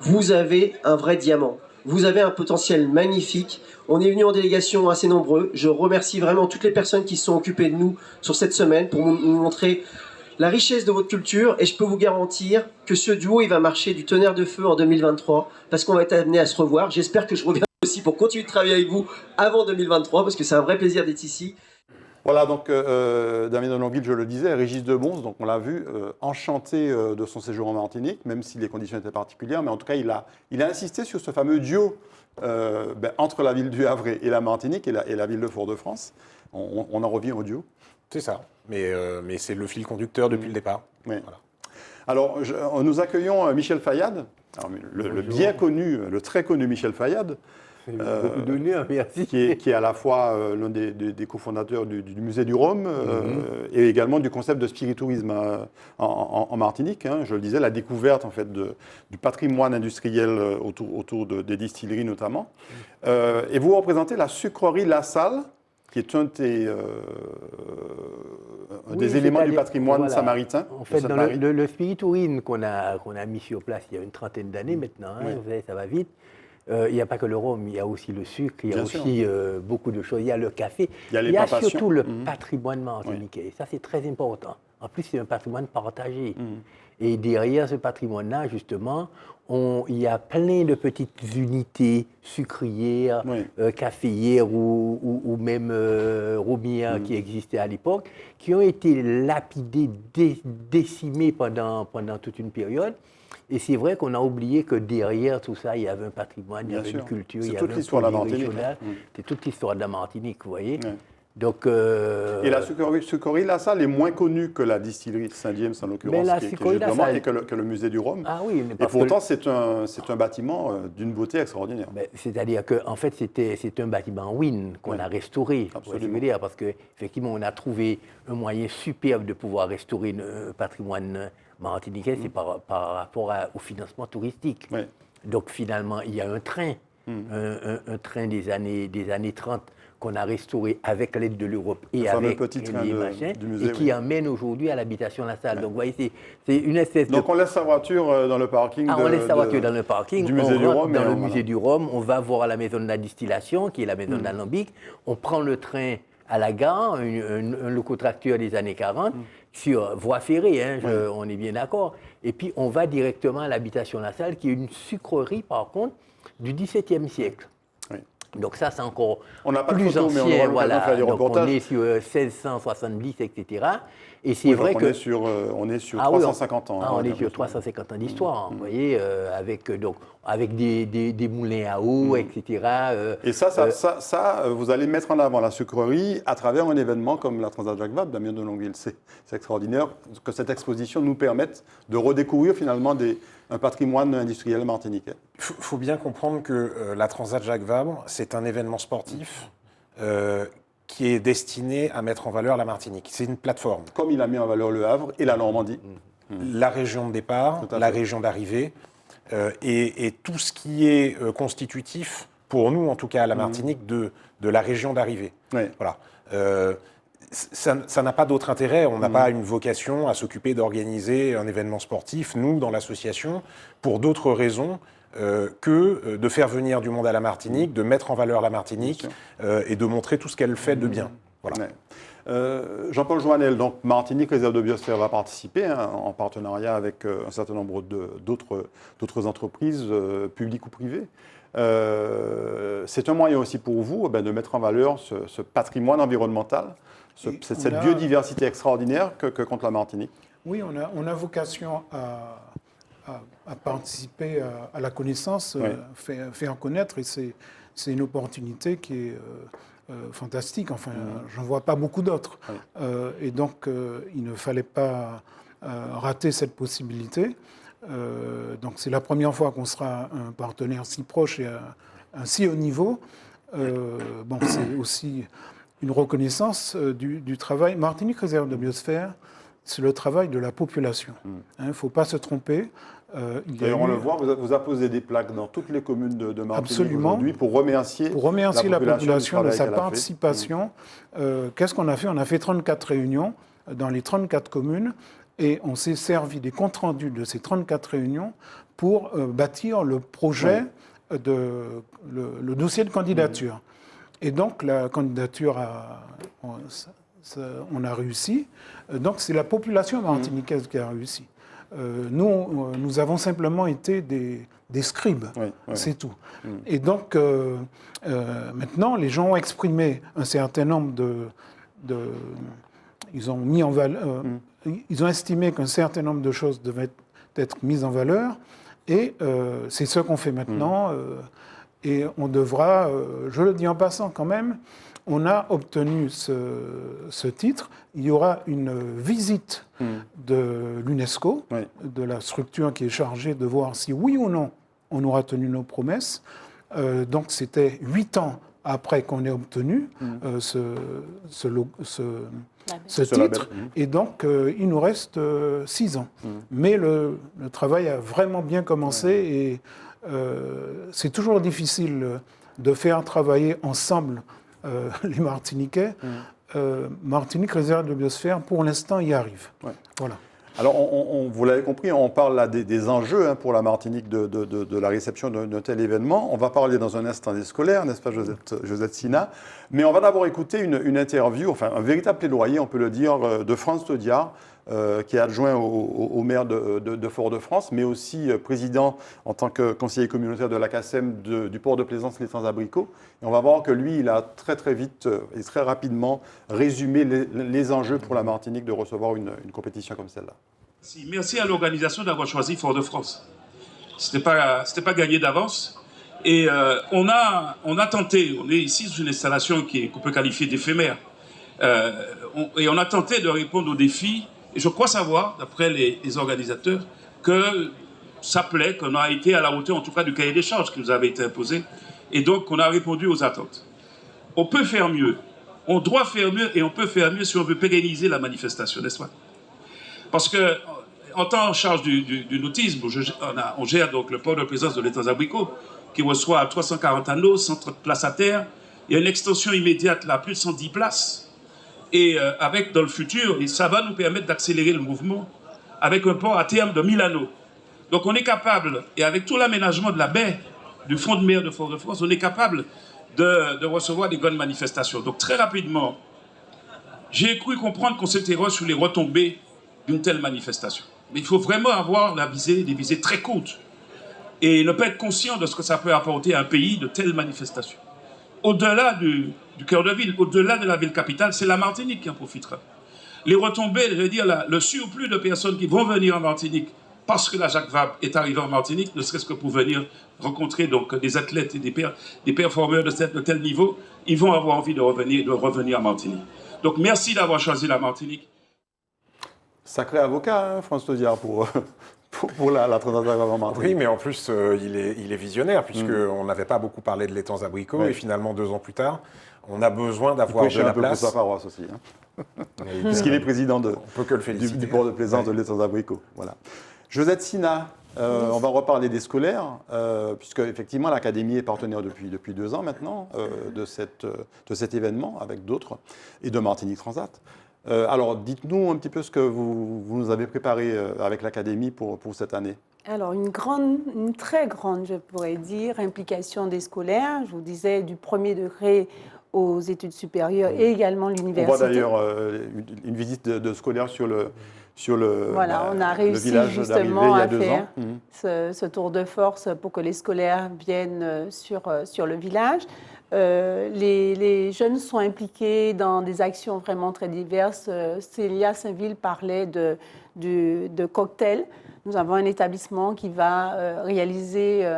J: vous avez un vrai diamant. Vous avez un potentiel magnifique. On est venu en délégation assez nombreux. Je remercie vraiment toutes les personnes qui se sont occupées de nous sur cette semaine pour nous montrer la richesse de votre culture. Et je peux vous garantir que ce duo, il va marcher du tonnerre de feu en 2023, parce qu'on va être amené à se revoir. J'espère que je reviendrai aussi pour continuer de travailler avec vous avant 2023, parce que c'est un vrai plaisir d'être ici.
A: Voilà, donc Damien de Longueville, je le disais, Régis Debons, donc on l'a vu, enchanté de son séjour en Martinique, même si les conditions étaient particulières, mais en tout cas, il a insisté sur ce fameux duo entre la ville du Havre et la Martinique et la ville de Fort-de-France. On en revient au duo.
B: C'est ça, mais c'est le fil conducteur depuis le départ.
A: Oui.
B: Voilà.
A: Alors, nous accueillons Michel Fayad, alors, le bien connu, le très connu Michel Fayad,
K: beaucoup d'honneur, merci.
A: qui est à la fois l'un des cofondateurs du musée du Rhum et également du concept de spiritourisme en Martinique. Hein. Je le disais, la découverte en fait du patrimoine industriel autour des distilleries notamment. Et vous représentez la sucrerie La Salle, qui est un des éléments du patrimoine samaritain.
K: En fait, dans le spiritourisme qu'on a mis sur place il y a une trentaine d'années maintenant, hein, vous savez, ça va vite. Il n'y a pas que le rhum, il y a aussi le sucre, il y a aussi beaucoup de choses. Il y a le café, il y a surtout le patrimoine martiniquais. Et ça, c'est très important. En plus, c'est un patrimoine partagé. Et derrière ce patrimoine-là, justement, il y a plein de petites unités sucrières, caféières ou même romières qui existaient à l'époque, qui ont été lapidées, décimées pendant toute une période. Et c'est vrai qu'on a oublié que derrière tout ça, il y avait un patrimoine, il y avait une culture, il y avait un produit régional. C'est toute l'histoire de la Martinique, vous voyez. Donc,
A: et la sucrerie La Salle est moins connue que la distillerie de Saint-James, en l'occurrence, qui est justement, et que le musée du Rhum.
K: Ah oui,
A: et pourtant, c'est un bâtiment d'une beauté extraordinaire.
K: C'est-à-dire qu'en fait, c'est un bâtiment ruine qu'on a restauré.
A: Absolument.
K: Je veux dire, parce qu'effectivement, on a trouvé un moyen superbe de pouvoir restaurer un patrimoine martiniquais, c'est par rapport au financement touristique. Donc finalement, il y a un train, un train des années 30 qu'on a restauré avec l'aide de l'Europe et avec les machins,
A: du musée,
K: et qui amène aujourd'hui à l'habitation La Salle. Donc vous voyez, c'est une espèce
A: Donc on laisse sa voiture dans le parking
K: on laisse sa voiture dans le parking,
A: du musée du Rhum.
K: Dans le musée du Rhum, on va voir la maison de la distillation, qui est la maison d'Alambic, on prend le train à la gare, un locotracteur des années 40, sur voie ferrée, hein, on est bien d'accord. Et puis, on va directement à l'habitation La Salle, qui est une sucrerie, par contre, du XVIIe siècle. Donc ça, c'est encore plus ancien. Mais on aura faire des reportages. On est sur 1670, etc. Et c'est vrai
A: qu'on
K: que...
A: on est sur 350 ans.
K: on est sur 350 ans d'histoire, vous voyez, avec des moulins à eau, etc.
A: Et ça, vous allez mettre en avant la sucrerie à travers un événement comme la Transat Jacques Vabre, Damien de Longueville. C'est extraordinaire que cette exposition nous permette de redécouvrir finalement un patrimoine industriel martiniquais.
B: Il faut bien comprendre que la Transat Jacques Vabre, c'est un événement sportif qui est destiné à mettre en valeur la Martinique. C'est une plateforme.
A: Comme il a mis en valeur le Havre et la Normandie.
B: La région de départ, la région d'arrivée, et tout ce qui est constitutif, pour nous en tout cas à la Martinique, de la région d'arrivée. Voilà. Ça n'a pas d'autre intérêt. On n'a pas une vocation à s'occuper d'organiser un événement sportif, nous, dans l'association, pour d'autres raisons que de faire venir du monde à la Martinique, de mettre en valeur la Martinique et de montrer tout ce qu'elle fait de bien. Voilà.
A: Jean-Paul Joannel, donc Martinique Réserve de Biosphère va participer en partenariat avec un certain nombre d'autres entreprises, publiques ou privées. C'est un moyen aussi pour vous de mettre en valeur ce patrimoine environnemental, cette biodiversité extraordinaire que compte la Martinique.
E: Oui, on a vocation à participer à la connaissance, faire connaître, et c'est une opportunité qui est fantastique. Enfin, j'en vois pas beaucoup d'autres. Et donc, il ne fallait pas rater cette possibilité. Donc, c'est la première fois qu'on sera un partenaire si proche et à un si haut niveau. Bon, c'est aussi une reconnaissance du travail. Martinique Réserve de Biosphère, c'est le travail de la population. Il ne faut pas se tromper.
A: D'ailleurs, on le voit, vous apposez des plaques dans toutes les communes de Martinique
E: Absolument.
A: aujourd'hui pour remercier
E: la population de sa
A: qu'elle a fait.
E: participation. Qu'est-ce qu'on a fait? On a fait 34 réunions dans les 34 communes et on s'est servi des comptes rendus de ces 34 réunions pour bâtir le projet, le dossier de candidature. Et donc, la candidature, on a réussi. Donc, c'est la population martiniquaise qui a réussi. Nous avons simplement été des scribes, c'est tout. Et donc, maintenant, les gens ont exprimé un certain nombre ils ont mis en valeur, ils ont estimé qu'un certain nombre de choses devaient être mises en valeur, et c'est ce qu'on fait maintenant. Et on devra, je le dis en passant quand même, on a obtenu ce titre. Il y aura une visite de l'UNESCO, de la structure qui est chargée de voir si oui ou non on aura tenu nos promesses. Donc c'était 8 ans après qu'on ait obtenu ce titre. Et donc il nous reste 6 ans. Mais le travail a vraiment bien commencé et c'est toujours difficile de faire travailler ensemble les Martiniquais. Martinique Réserve de Biosphère, pour l'instant, y arrive. Voilà.
A: Alors, vous l'avez compris, on parle là des enjeux pour la Martinique de la réception d'un tel événement. On va parler dans un instant des scolaires, n'est-ce pas, Josette Sina? Mais on va d'abord écouter une interview, enfin un véritable plaidoyer, on peut le dire, de France Taudiard, qui est adjoint au maire de Fort-de-France, mais aussi président en tant que conseiller communautaire de la CACEM du port de Plaisance les Sans-Abricots. Et on va voir que lui, il a très très vite et très rapidement résumé les enjeux pour la Martinique de recevoir une compétition comme celle-là.
L: Merci à l'organisation d'avoir choisi Fort-de-France. C'était pas gagné d'avance. Et on a tenté, on est ici sur une installation qu'on peut qualifier d'éphémère, et on a tenté de répondre aux défis. Et je crois savoir, d'après les organisateurs, que ça plaît, qu'on a été à la hauteur, en tout cas, du cahier des charges qui nous avait été imposé. Et donc, on a répondu aux attentes. On peut faire mieux, on doit faire mieux, et on peut faire mieux si on veut pérenniser la manifestation, n'est-ce pas? Parce que, en temps en charge du nautisme, on gère donc le port de Plaisance de les Sans-Abricots, qui reçoit 340 anneaux, 130 places à terre. Il y a une extension immédiate, là, plus de 110 places. Et avec, dans le futur, et ça va nous permettre d'accélérer le mouvement avec un port à terme de 1000 anneaux. Donc on est capable, et avec tout l'aménagement de la baie du front de mer de Fort-de-France, on est capable de recevoir des grandes manifestations. Donc très rapidement, j'ai cru comprendre qu'on s'interroge sur les retombées d'une telle manifestation. Mais il faut vraiment avoir des visées très courtes et ne pas être conscient de ce que ça peut apporter à un pays de telles manifestations. Au-delà du cœur de ville, au-delà de la ville capitale, c'est la Martinique qui en profitera. Les retombées, je veux dire, le surplus de personnes qui vont venir en Martinique parce que la Jacques Vabre est arrivée en Martinique, ne serait-ce que pour venir rencontrer donc, des athlètes et des performeurs de tel niveau, ils vont avoir envie de revenir en Martinique. Donc merci d'avoir choisi la Martinique.
A: Sacré avocat, France Taudiard, pour la Transat en Martinique.
B: Oui, mais en plus, il est visionnaire, puisqu'on n'avait pas beaucoup parlé de l'étang Abricots, et finalement, 2 ans plus tard, on a besoin d'avoir de la place.
A: Pour sa paroisse aussi. Puisqu'il est président du port de Plaisance de l'étang Abricots. Voilà. Josette Sina, on va reparler des scolaires, puisque effectivement l'académie est partenaire depuis 2 ans maintenant de cet événement avec d'autres, et de Martinique Transat. Alors dites-nous un petit peu ce que vous nous avez préparé avec l'académie pour cette année.
D: Alors une très grande, je pourrais dire, implication des scolaires. Je vous disais du premier degré aux études supérieures et également l'université.
A: On voit d'ailleurs une visite de scolaires sur le
D: voilà, on a réussi justement à faire ce tour de force pour que les scolaires viennent sur le village. Les jeunes sont impliqués dans des actions vraiment très diverses. Célia Saint-Ville parlait de cocktails. Nous avons un établissement qui va réaliser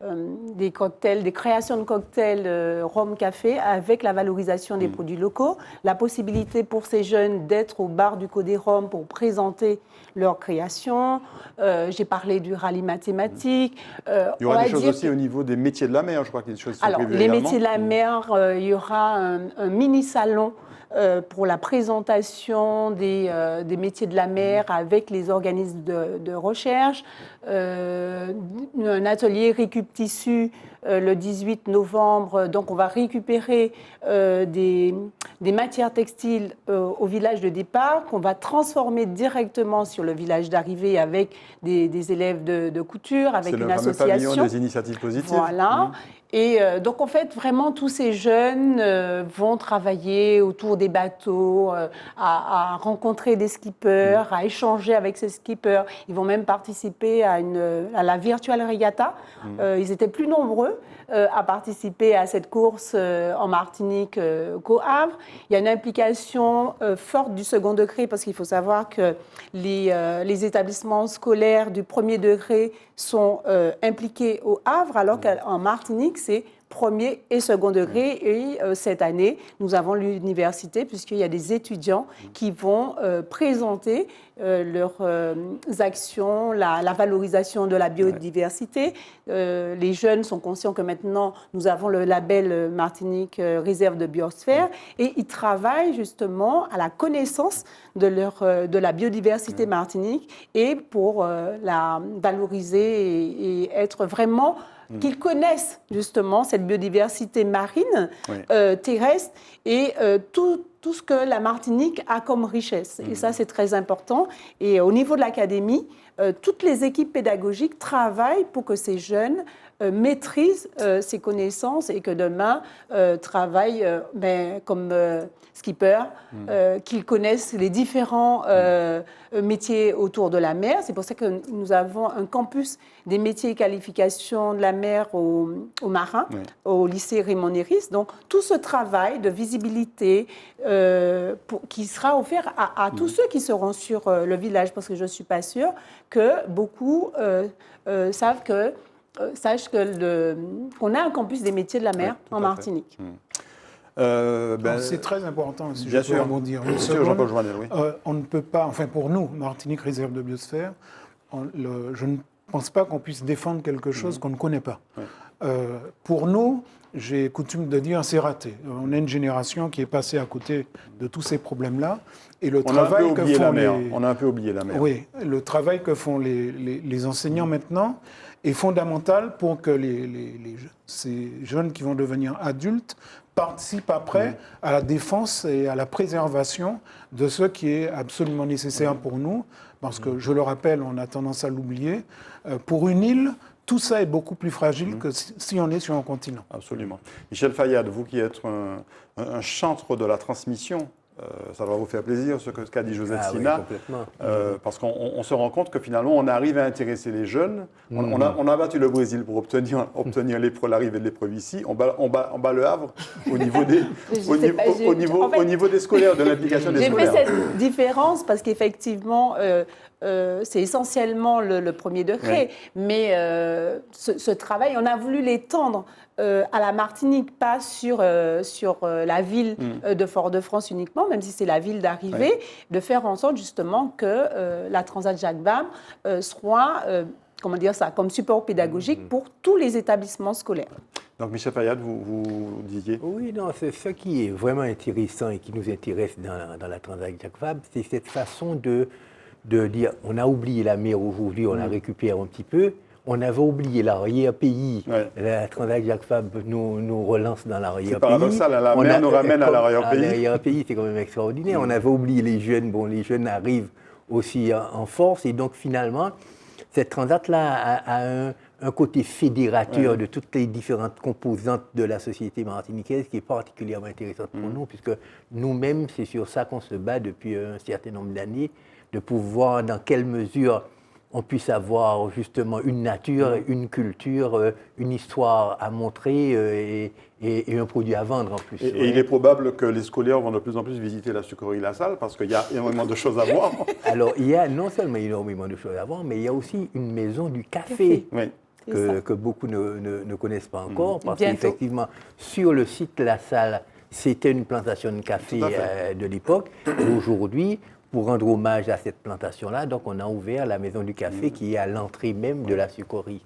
D: des cocktails, des créations de cocktails rhum-café avec la valorisation des produits locaux, la possibilité pour ces jeunes d'être au bar du Codé Rhum pour présenter leur création. J'ai parlé du rallye mathématique.
A: Il y aura des choses aussi au niveau des métiers de la mer, je crois qu'il y a des choses qui sont prévues
D: les
A: également.
D: métiers de la mer, il y aura un mini-salon pour la présentation des métiers de la mer avec les organismes de recherche, un atelier récup tissu le 18 novembre. Donc on va récupérer des matières textiles au village de départ qu'on va transformer directement sur le village d'arrivée avec des élèves de couture, avec une association.
A: C'est le fameux pavillon des initiatives positives.
D: Voilà. Et donc, en fait, vraiment, tous ces jeunes vont travailler autour des bateaux, à rencontrer des skippers, à échanger avec ces skippers. Ils vont même participer à la Virtual Regatta. Ils étaient plus nombreux à participer à cette course en Martinique qu'au Havre. Il y a une implication forte du second degré parce qu'il faut savoir que les établissements scolaires du premier degré sont impliqués au Havre, alors qu'en Martinique, c'est premier et second degré. Et cette année, nous avons l'université, puisqu'il y a des étudiants qui vont présenter leurs actions, la valorisation de la biodiversité. Les jeunes sont conscients que maintenant, nous avons le label Martinique Réserve de biosphère, et ils travaillent justement à la connaissance de la biodiversité martinique et pour la valoriser et être vraiment qu'ils connaissent justement cette biodiversité marine, terrestre, et tout ce que la Martinique a comme richesse. Et ça, c'est très important. Et au niveau de l'académie, toutes les équipes pédagogiques travaillent pour que ces jeunes maîtrisent ces connaissances et que demain travaillent comme skipper, qu'ils connaissent les différents métiers autour de la mer. C'est pour ça que nous avons un campus des métiers et qualifications de la mer aux marins, au lycée Raymond Néris. Donc tout ce travail de visibilité qui sera offert à tous ceux qui seront sur le village, parce que je ne suis pas sûre que beaucoup sachent qu'on a un campus des métiers de la mer en Martinique.
E: C'est très important, si
A: bien
E: je peux rebondir.
A: Bien sûr, Jean-Paul Joannel, oui.
E: On ne peut pas, enfin pour nous, Martinique Réserve de biosphère, je ne pense pas qu'on puisse défendre quelque chose qu'on ne connaît pas. Pour nous, j'ai coutume de dire, c'est raté. On est une génération qui est passée à côté de tous ces problèmes-là. Et le travail que font
A: on a un peu oublié la mer.
E: Oui, le travail que font les enseignants maintenant est fondamental pour que ces jeunes qui vont devenir adultes participent après à la défense et à la préservation de ce qui est absolument nécessaire pour nous. Parce que, je le rappelle, on a tendance à l'oublier, pour une île, tout ça est beaucoup plus fragile que si on est sur un continent.
A: Absolument. Michel Fayad, vous qui êtes un chantre de la transmission, ça va vous faire plaisir ce qu'a dit Josette Sina, parce qu'on se rend compte que finalement on arrive à intéresser les jeunes. On a battu le Brésil pour obtenir l'arrivée de l'épreuve ici. On bat le Havre au niveau des scolaires, de l'implication des scolaires.
D: J'ai fait cette différence parce qu'effectivement, c'est essentiellement le premier degré, mais ce travail, on a voulu l'étendre à la Martinique, pas sur la ville de Fort-de-France uniquement, même si c'est la ville d'arrivée, de faire en sorte justement que la Transat Jacques Vabre soit, comme support pédagogique pour tous les établissements scolaires.
A: Donc Michel Fayad, vous disiez?
K: Oui, non, c'est ce qui est vraiment intéressant et qui nous intéresse dans la Transat Jacques Vabre, c'est cette façon de dire, on a oublié la mer aujourd'hui, on la récupère un petit peu. On avait oublié l'arrière-pays. La Transat Jacques Vabre nous relance dans l'arrière-pays.
A: C'est paradoxal, la mer nous ramène à l'arrière-pays.
K: L'arrière-pays, c'est quand même extraordinaire. On avait oublié les jeunes. Bon, les jeunes arrivent aussi en force. Et donc, finalement, cette Transat-là a un côté fédérateur de toutes les différentes composantes de la société martiniquaise qui est particulièrement intéressante pour nous, puisque nous-mêmes, c'est sur ça qu'on se bat depuis un certain nombre d'années, de pouvoir, dans quelle mesure on puisse avoir justement une nature, une culture, une histoire à montrer et un produit à vendre en plus.
A: Et il est probable que les scolaires vont de plus en plus visiter la sucrerie La Salle parce qu'il y a énormément de choses à voir.
K: Alors, il y a non seulement énormément de choses à voir, mais il y a aussi une maison du café. que beaucoup ne connaissent pas encore, parce
D: Bientôt.
K: qu'effectivement, sur le site La Salle, c'était une plantation de café de l'époque. Et aujourd'hui, pour rendre hommage à cette plantation-là, donc on a ouvert la Maison du Café qui est à l'entrée même de la sucrerie.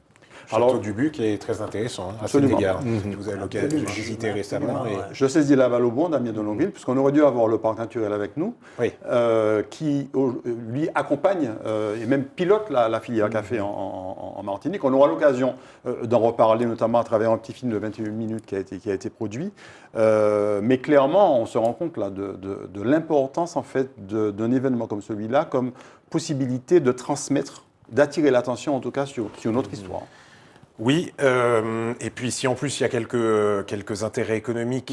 B: Château Dubuc qui est très intéressant à cet égard. Vous avez l'occasion de visiter récemment.
A: Je saisis la balle au bon, Damien de Longueville, puisqu'on aurait dû avoir le parc naturel avec nous, qui lui accompagne et même pilote la filière café en Martinique. On aura l'occasion d'en reparler, notamment à travers un petit film de 21 minutes qui a été produit. Mais clairement, on se rend compte là, de l'importance en fait d'un événement comme celui-là, comme possibilité de transmettre, d'attirer l'attention en tout cas sur notre histoire.
B: Oui, et puis si en plus il y a quelques intérêts économiques,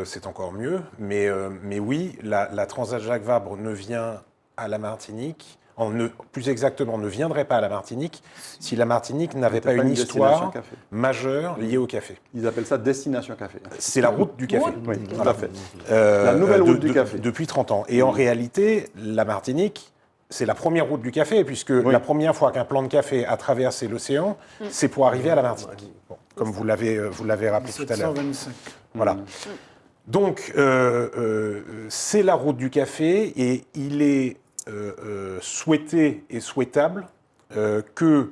B: c'est encore mieux. Mais oui, la Transat Jacques Vabre ne vient à la Martinique, plus exactement ne viendrait pas à la Martinique si la Martinique n'avait pas une histoire majeure liée au café.
A: Ils appellent ça destination café.
B: C'est la route du café.
A: Oui, tout à fait. La nouvelle route du café.
B: Depuis 30 ans. Et en réalité, la Martinique, c'est la première route du café, puisque la première fois qu'un plan de café a traversé l'océan, c'est pour arriver à la Martinique. Bon, comme vous l'avez rappelé tout à l'heure.
E: 1725.
B: Voilà. Donc, c'est la route du café, et il est souhaité et souhaitable que,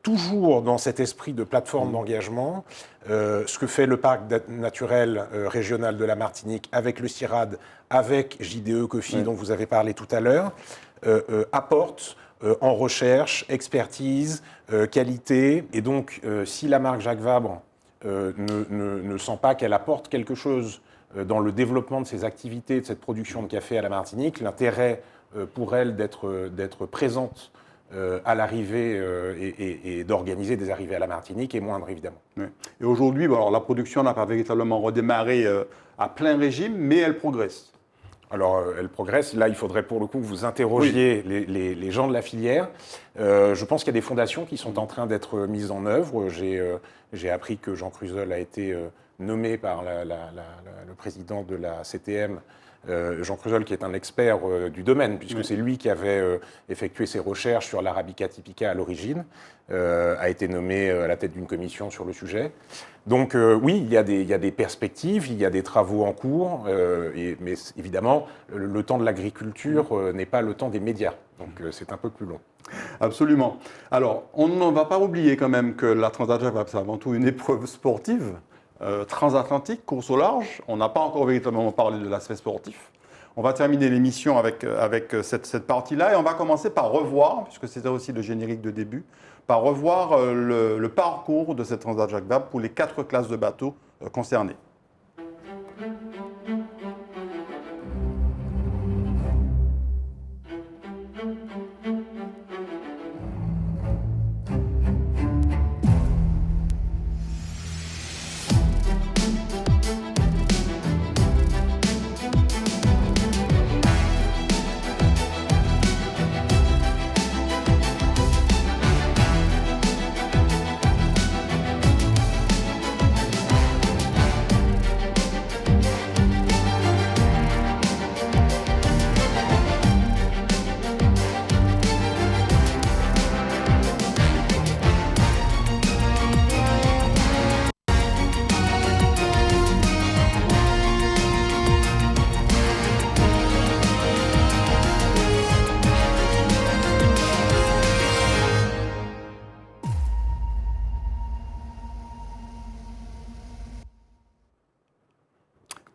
B: toujours dans cet esprit de plateforme d'engagement, ce que fait le parc naturel régional de la Martinique avec le CIRAD, avec JDE Coffee, dont vous avez parlé tout à l'heure, apporte en recherche, expertise, qualité. Et donc, si la marque Jacques Vabre ne sent pas qu'elle apporte quelque chose dans le développement de ses activités, de cette production de café à la Martinique, l'intérêt pour elle d'être présente à l'arrivée et d'organiser des arrivées à la Martinique est moindre, évidemment.
A: Oui. Et aujourd'hui, alors, la production n'a pas véritablement redémarré à plein régime, mais elle progresse.
B: Alors, elle progresse. Là, il faudrait pour le coup que vous interrogiez les gens de la filière. Je pense qu'il y a des fondations qui sont en train d'être mises en œuvre. J'ai appris que Jean Cruzel a été nommé par le président de la CTM, Jean Cruzel, qui est un expert du domaine, puisque c'est lui qui avait effectué ses recherches sur l'Arabica typica à l'origine, a été nommé à la tête d'une commission sur le sujet. Donc oui, il y a des perspectives, il y a des travaux en cours, mais évidemment, le temps de l'agriculture n'est pas le temps des médias, donc c'est un peu plus long.
A: Absolument. Alors, on ne va pas oublier quand même que la Transat Jacques Vabre, c'est avant tout une épreuve sportive, transatlantique, course au large. On n'a pas encore véritablement parlé de l'aspect sportif. On va terminer l'émission avec cette partie-là et on va commencer par revoir, puisque c'était aussi le générique de début, par revoir le parcours de cette Transat Jacques Vabre pour les 4 classes de bateaux concernées.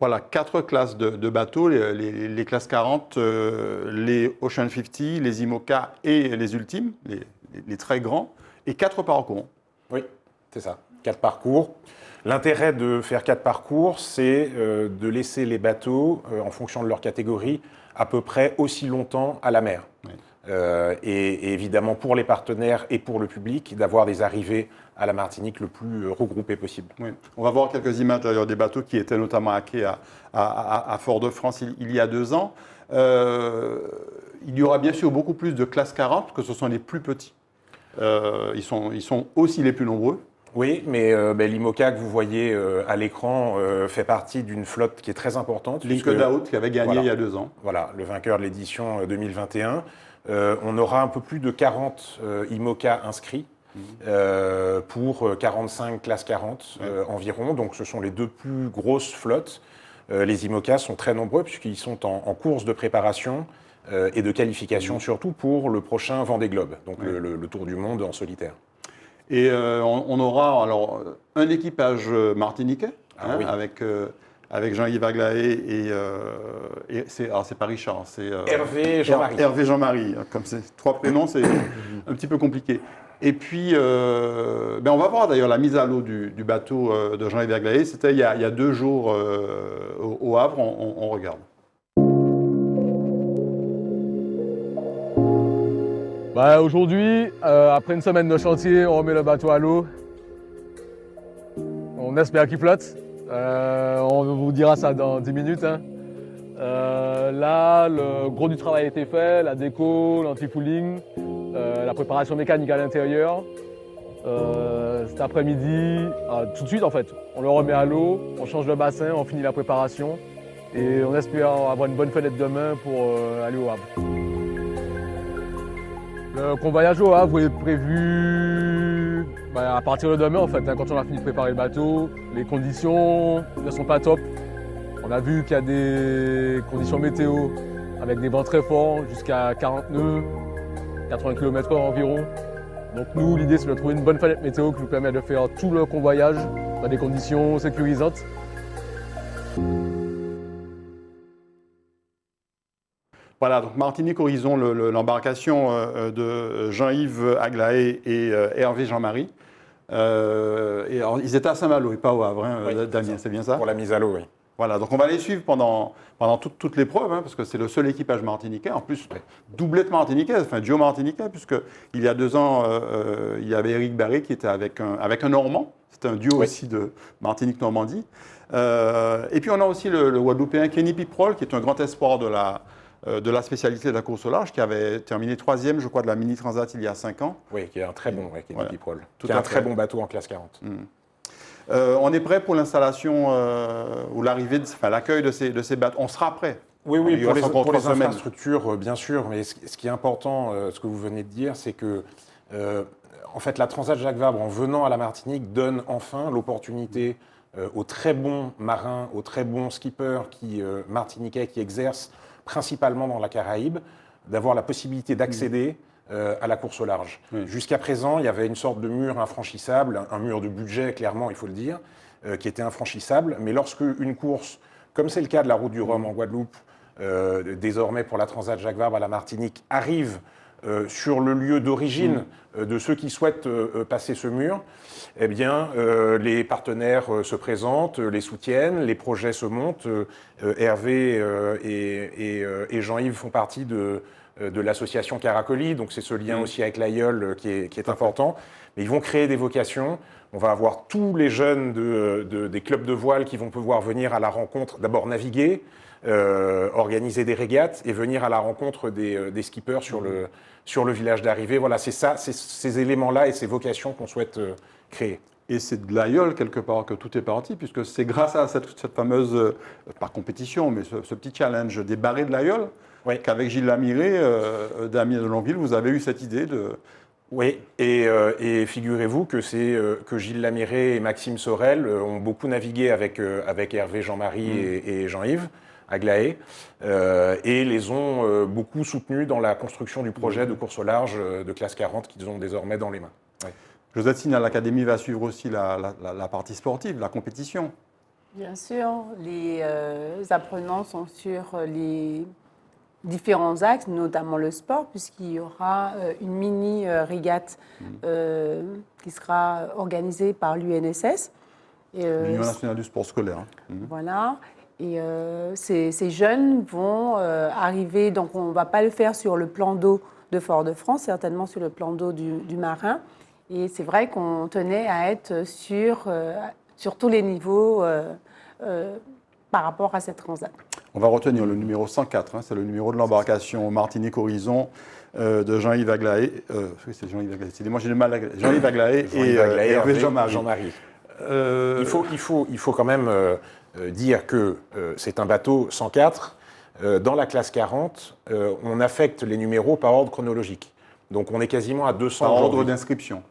A: Voilà, 4 classes de bateaux, les classes 40, les Ocean 50, les IMOCA et les Ultimes, les très grands, et 4 parcours.
B: Oui, c'est ça, 4 parcours. L'intérêt de faire 4 parcours, c'est de laisser les bateaux, en fonction de leur catégorie, à peu près aussi longtemps à la mer. Oui. Et évidemment pour les partenaires et pour le public, d'avoir des arrivées à la Martinique le plus regroupées possible.
A: Oui. On va voir quelques images d'ailleurs des bateaux qui étaient notamment à quai à Fort-de-France il y a 2 ans. Il y aura bien sûr beaucoup plus de classes 40, que ce sont les plus petits. Ils sont aussi les plus nombreux.
B: Oui, mais l'IMOCA que vous voyez à l'écran fait partie d'une flotte qui est très importante.
A: Link Daoud qui avait gagné il y a 2 ans.
B: Voilà, le vainqueur de l'édition 2021. On aura un peu plus de 40 IMOCA inscrits. pour 45 classes 40 environ. Donc ce sont les 2 plus grosses flottes. Les IMOCA sont très nombreux puisqu'ils sont en course de préparation et de qualification surtout pour le prochain Vendée Globe, donc le Tour du Monde en solitaire.
A: Et on aura alors un équipage martiniquais avec Jean-Yves Aglaé et c'est pas Richard, c'est
B: Hervé Jean-Marie.
A: Hervé Jean-Marie, comme c'est 3 prénoms, c'est un petit peu compliqué. Et puis, on va voir d'ailleurs la mise à l'eau du bateau de Jean-Yves Aglaé. C'était il y a 2 jours au Havre, on regarde.
M: Aujourd'hui, après une semaine de chantier, on remet le bateau à l'eau. On espère qu'il flotte. On vous dira ça dans 10 minutes. Là, le gros du travail a été fait, la déco, l'anti-fouling, la préparation mécanique à l'intérieur. Cet après-midi, tout de suite en fait, on le remet à l'eau, on change le bassin, on finit la préparation et on espère avoir une bonne fenêtre demain pour aller au Havre. Le convoyage au Havre est prévu à partir de demain en fait, quand on a fini de préparer le bateau. Les conditions ne sont pas top. On a vu qu'il y a des conditions météo avec des vents très forts, jusqu'à 40 nœuds, 80 km/h environ. Donc nous, l'idée c'est de trouver une bonne fenêtre météo qui nous permet de faire tout le convoyage dans des conditions sécurisantes.
A: Voilà, donc Martinique Horizon, l'embarcation de Jean-Yves Aglaé et Hervé Jean-Marie. Alors, ils étaient à Saint-Malo et pas au Havre, Damien, c'est bien ça?
B: Pour la mise à l'eau, oui.
A: Voilà, donc on va les suivre pendant toute l'épreuve, parce que c'est le seul équipage martiniquais, en plus doublette martiniquaise, enfin duo martiniquais, puisqu'il y a 2 ans, il y avait Éric Barré qui était avec un Normand, c'était un duo aussi de Martinique-Normandie. Et puis on a aussi le Guadeloupéen Kenny Piprol, qui est un grand espoir de la spécialité de la course au large, qui avait terminé 3e, je crois, de la Mini Transat il y a 5 ans.
B: Oui, qui est un très bon, Kenny Piprol, qui a un très bon bateau en classe 40.
A: On est prêt pour l'installation ou l'accueil de ces bateaux. On sera prêt.
B: Oui, pour les infrastructures, bien sûr. Mais ce qui est important, ce que vous venez de dire, c'est que en fait, la Transat Jacques Vabre, en venant à la Martinique, donne enfin l'opportunité aux très bons marins, aux très bons skippers martiniquais qui exercent principalement dans la Caraïbe, d'avoir la possibilité d'accéder à la course au large. Jusqu'à présent, il y avait une sorte de mur infranchissable, un mur de budget, clairement, il faut le dire, qui était infranchissable. Mais lorsque une course, comme c'est le cas de la Route du Rhum en Guadeloupe, désormais pour la Transat Jacques Vabre à la Martinique, arrive sur le lieu d'origine de ceux qui souhaitent passer ce mur, eh bien, les partenaires se présentent, les soutiennent, les projets se montent. Hervé et Jean-Yves font partie de l'association Caracoli, donc c'est ce lien aussi avec l'Aïeul qui est important. Mais ils vont créer des vocations. On va avoir tous les jeunes des clubs de voile qui vont pouvoir venir à la rencontre, d'abord naviguer, organiser des régates et venir à la rencontre des skippers sur le village d'arrivée. Voilà, c'est ça, c'est ces éléments-là et ces vocations qu'on souhaite créer.
A: Et c'est de l'Aïeul, quelque part, que tout est parti, puisque c'est grâce à cette fameuse, pas compétition, mais ce petit challenge des barrés de l'Aïeul, qu'avec Gilles Lamiré, Damien de Longueville, vous avez eu cette idée de...
B: Oui, et figurez-vous que Gilles Lamiré et Maxime Sorel ont beaucoup navigué avec Hervé Jean-Marie et Jean-Yves Aglaé, et les ont beaucoup soutenus dans la construction du projet de course au large de classe 40 qu'ils ont désormais dans les mains. Ouais.
A: Josette Signe, l'Académie va suivre aussi la partie sportive, la compétition.
D: Bien sûr, les apprenants sont sur les différents axes, notamment le sport, puisqu'il y aura une mini-régate qui sera organisée par l'UNSS.
A: L'Union nationale du sport scolaire.
D: Voilà. Et ces jeunes vont arriver, donc on ne va pas le faire sur le plan d'eau de Fort-de-France, certainement sur le plan d'eau du Marin. Et c'est vrai qu'on tenait à être sur tous les niveaux par rapport à cette transat.
A: On va retenir le numéro 104, c'est le numéro de l'embarcation Martinique Horizon de Jean-Yves Aglaé. Oui, c'est Jean-Yves Aglaé. Excusez-moi, j'ai du mal à... Jean-Yves Aglaé et Hervé Jean-Marie.
B: Il faut quand même dire que c'est un bateau 104. Dans la classe 40, on affecte les numéros par ordre chronologique. Donc on est quasiment à 200
A: par ordre d'inscription.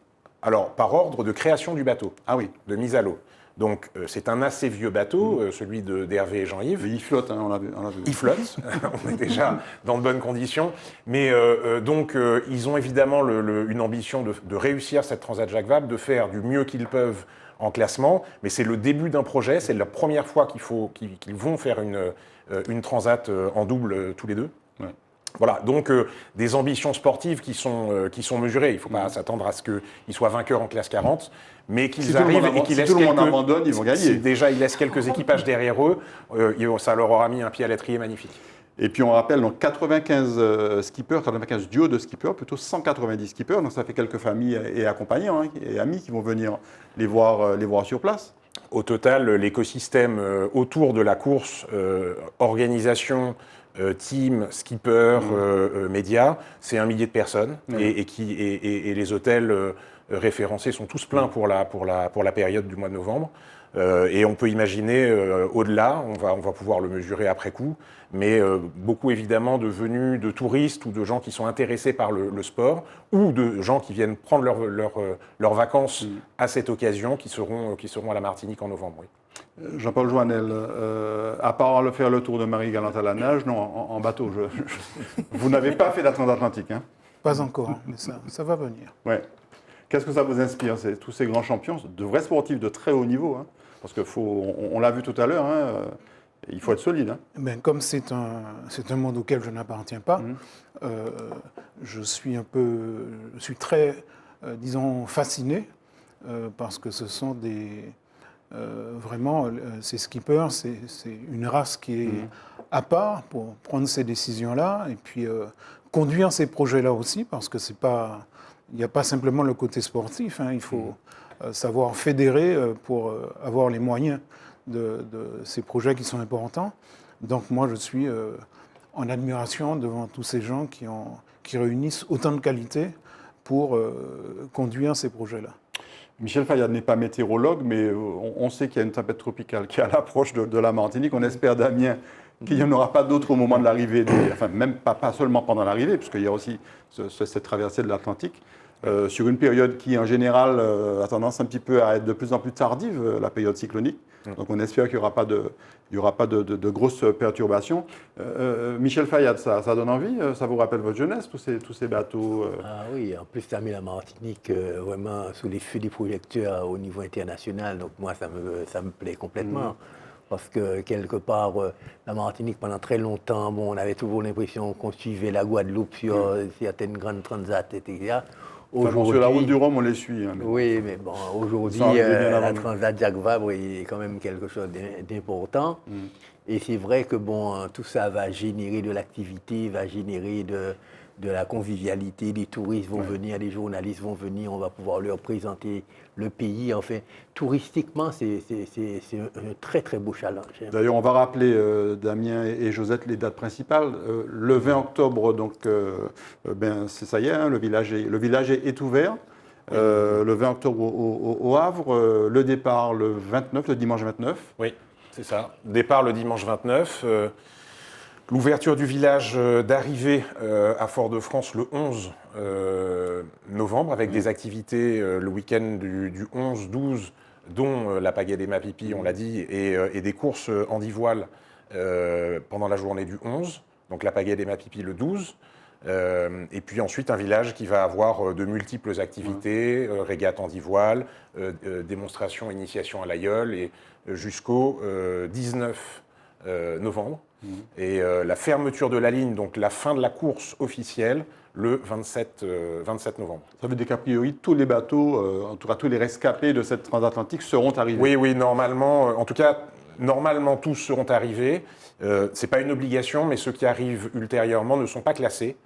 B: Alors, par ordre de création du bateau.
A: Ah oui.
B: De mise à l'eau. Donc, c'est un assez vieux bateau, celui d'Hervé et Jean-Yves.
A: Il flotte, hein, on l'a vu.
B: Il flotte, on est déjà dans de bonnes conditions. Mais donc, ils ont évidemment une ambition de réussir cette Transat Jacques Vabre, de faire du mieux qu'ils peuvent en classement. Mais c'est le début d'un projet, c'est la première fois qu'ils vont faire une Transat en double tous les deux.
A: Ouais.
B: Voilà, donc des ambitions sportives qui sont mesurées. Il ne faut pas s'attendre à ce qu'ils soient vainqueurs en classe 40, mais qu'ils arrivent et qu'ils laissent
A: tout le monde abandonne, ils vont gagner.
B: Si déjà ils laissent quelques équipages derrière eux, ça leur aura mis un pied à l'étrier magnifique.
A: Et puis on rappelle donc 95 skippers, 95 duos de skippers, plutôt 190 skippers. Donc ça fait quelques familles et accompagnants et amis qui vont venir les voir sur place.
B: Au total, l'écosystème autour de la course, organisation, team, skipper, médias, c'est 1 millier de personnes et les hôtels référencés sont tous pleins pour la période du mois de novembre. Et on peut imaginer au-delà, on va pouvoir le mesurer après coup, mais beaucoup évidemment de venues de touristes ou de gens qui sont intéressés par le sport ou de gens qui viennent prendre leurs vacances à cette occasion qui seront à la Martinique en novembre. Oui.
A: Jean-Paul Joannel, à part faire le tour de Marie-Galante à la nage, non, en bateau, vous n'avez pas fait la transatlantique, hein?
E: Pas encore, mais ça va venir.
A: Ouais. Qu'est-ce que ça vous inspire, tous ces grands champions, de vrais sportifs de très haut niveau, hein? Parce qu'on l'a vu tout à l'heure, hein, il faut être solide. Hein.
E: Ben, comme c'est un monde auquel je n'appartiens pas, je suis très, disons, fasciné parce que ce sont vraiment, ces skippers, c'est une race qui est à part pour prendre ces décisions-là et puis conduire ces projets-là aussi, parce que il n'y a pas simplement le côté sportif, hein, il faut savoir fédérer pour avoir les moyens de ces projets qui sont importants. Donc moi, je suis en admiration devant tous ces gens qui réunissent autant de qualités pour conduire ces projets-là.
A: Michel Fayad n'est pas météorologue, mais on sait qu'il y a une tempête tropicale qui est à l'approche de la Martinique. On espère, Damien, qu'il n'y en aura pas d'autres au moment de l'arrivée, enfin même pas seulement pendant l'arrivée, puisqu'il y a aussi cette traversée de l'Atlantique, sur une période qui, en général, a tendance un petit peu à être de plus en plus tardive, la période cyclonique. Donc on espère qu'il n'y aura pas de grosses perturbations. Michel Fayad, ça donne envie? Ça vous rappelle votre jeunesse, tous ces bateaux
K: Ah oui, en plus, ça met la Martinique vraiment sous les feux des projecteurs au niveau international. Donc moi, ça me plaît complètement. Parce que quelque part, la Martinique, pendant très longtemps, on avait toujours l'impression qu'on suivait la Guadeloupe sur certaines grandes transats, etc.
A: Sur la route du Rhum, on les suit. Hein,
K: oui, mais bon, aujourd'hui, la Transat Jacques Vabre est quand même quelque chose d'important. Et c'est vrai que tout ça va générer de l'activité, va générer de la convivialité. Des touristes vont venir, des journalistes vont venir, on va pouvoir leur présenter le pays. Enfin, touristiquement, c'est un très très beau challenge.
A: D'ailleurs, on va rappeler, Damien et Josette, les dates principales. Le 20 octobre, donc, ça y est, hein, le village est ouvert. Le 20 octobre au Havre. Le départ le 29, le dimanche 29.
B: Oui, c'est ça. Départ le dimanche 29. L'ouverture du village d'arrivée à Fort-de-France le 11 novembre, avec des activités le week-end du 11-12, dont la pagaie des Mapipis, on l'a dit, et des courses handi-voile pendant la journée du 11, donc la pagaie des Mapipis le 12. Et puis ensuite un village qui va avoir de multiples activités, régate handi-voile, démonstration, initiation à l'aïeul, et jusqu'au 19 novembre. Et la fermeture de la ligne, donc la fin de la course officielle, le 27 novembre.
A: Ça veut dire qu'a priori, tous les bateaux, en tout cas tous les rescapés de cette transatlantique seront arrivés.
B: Oui, normalement, en tout cas, normalement tous seront arrivés. Ce n'est pas une obligation, mais ceux qui arrivent ultérieurement ne sont pas classés.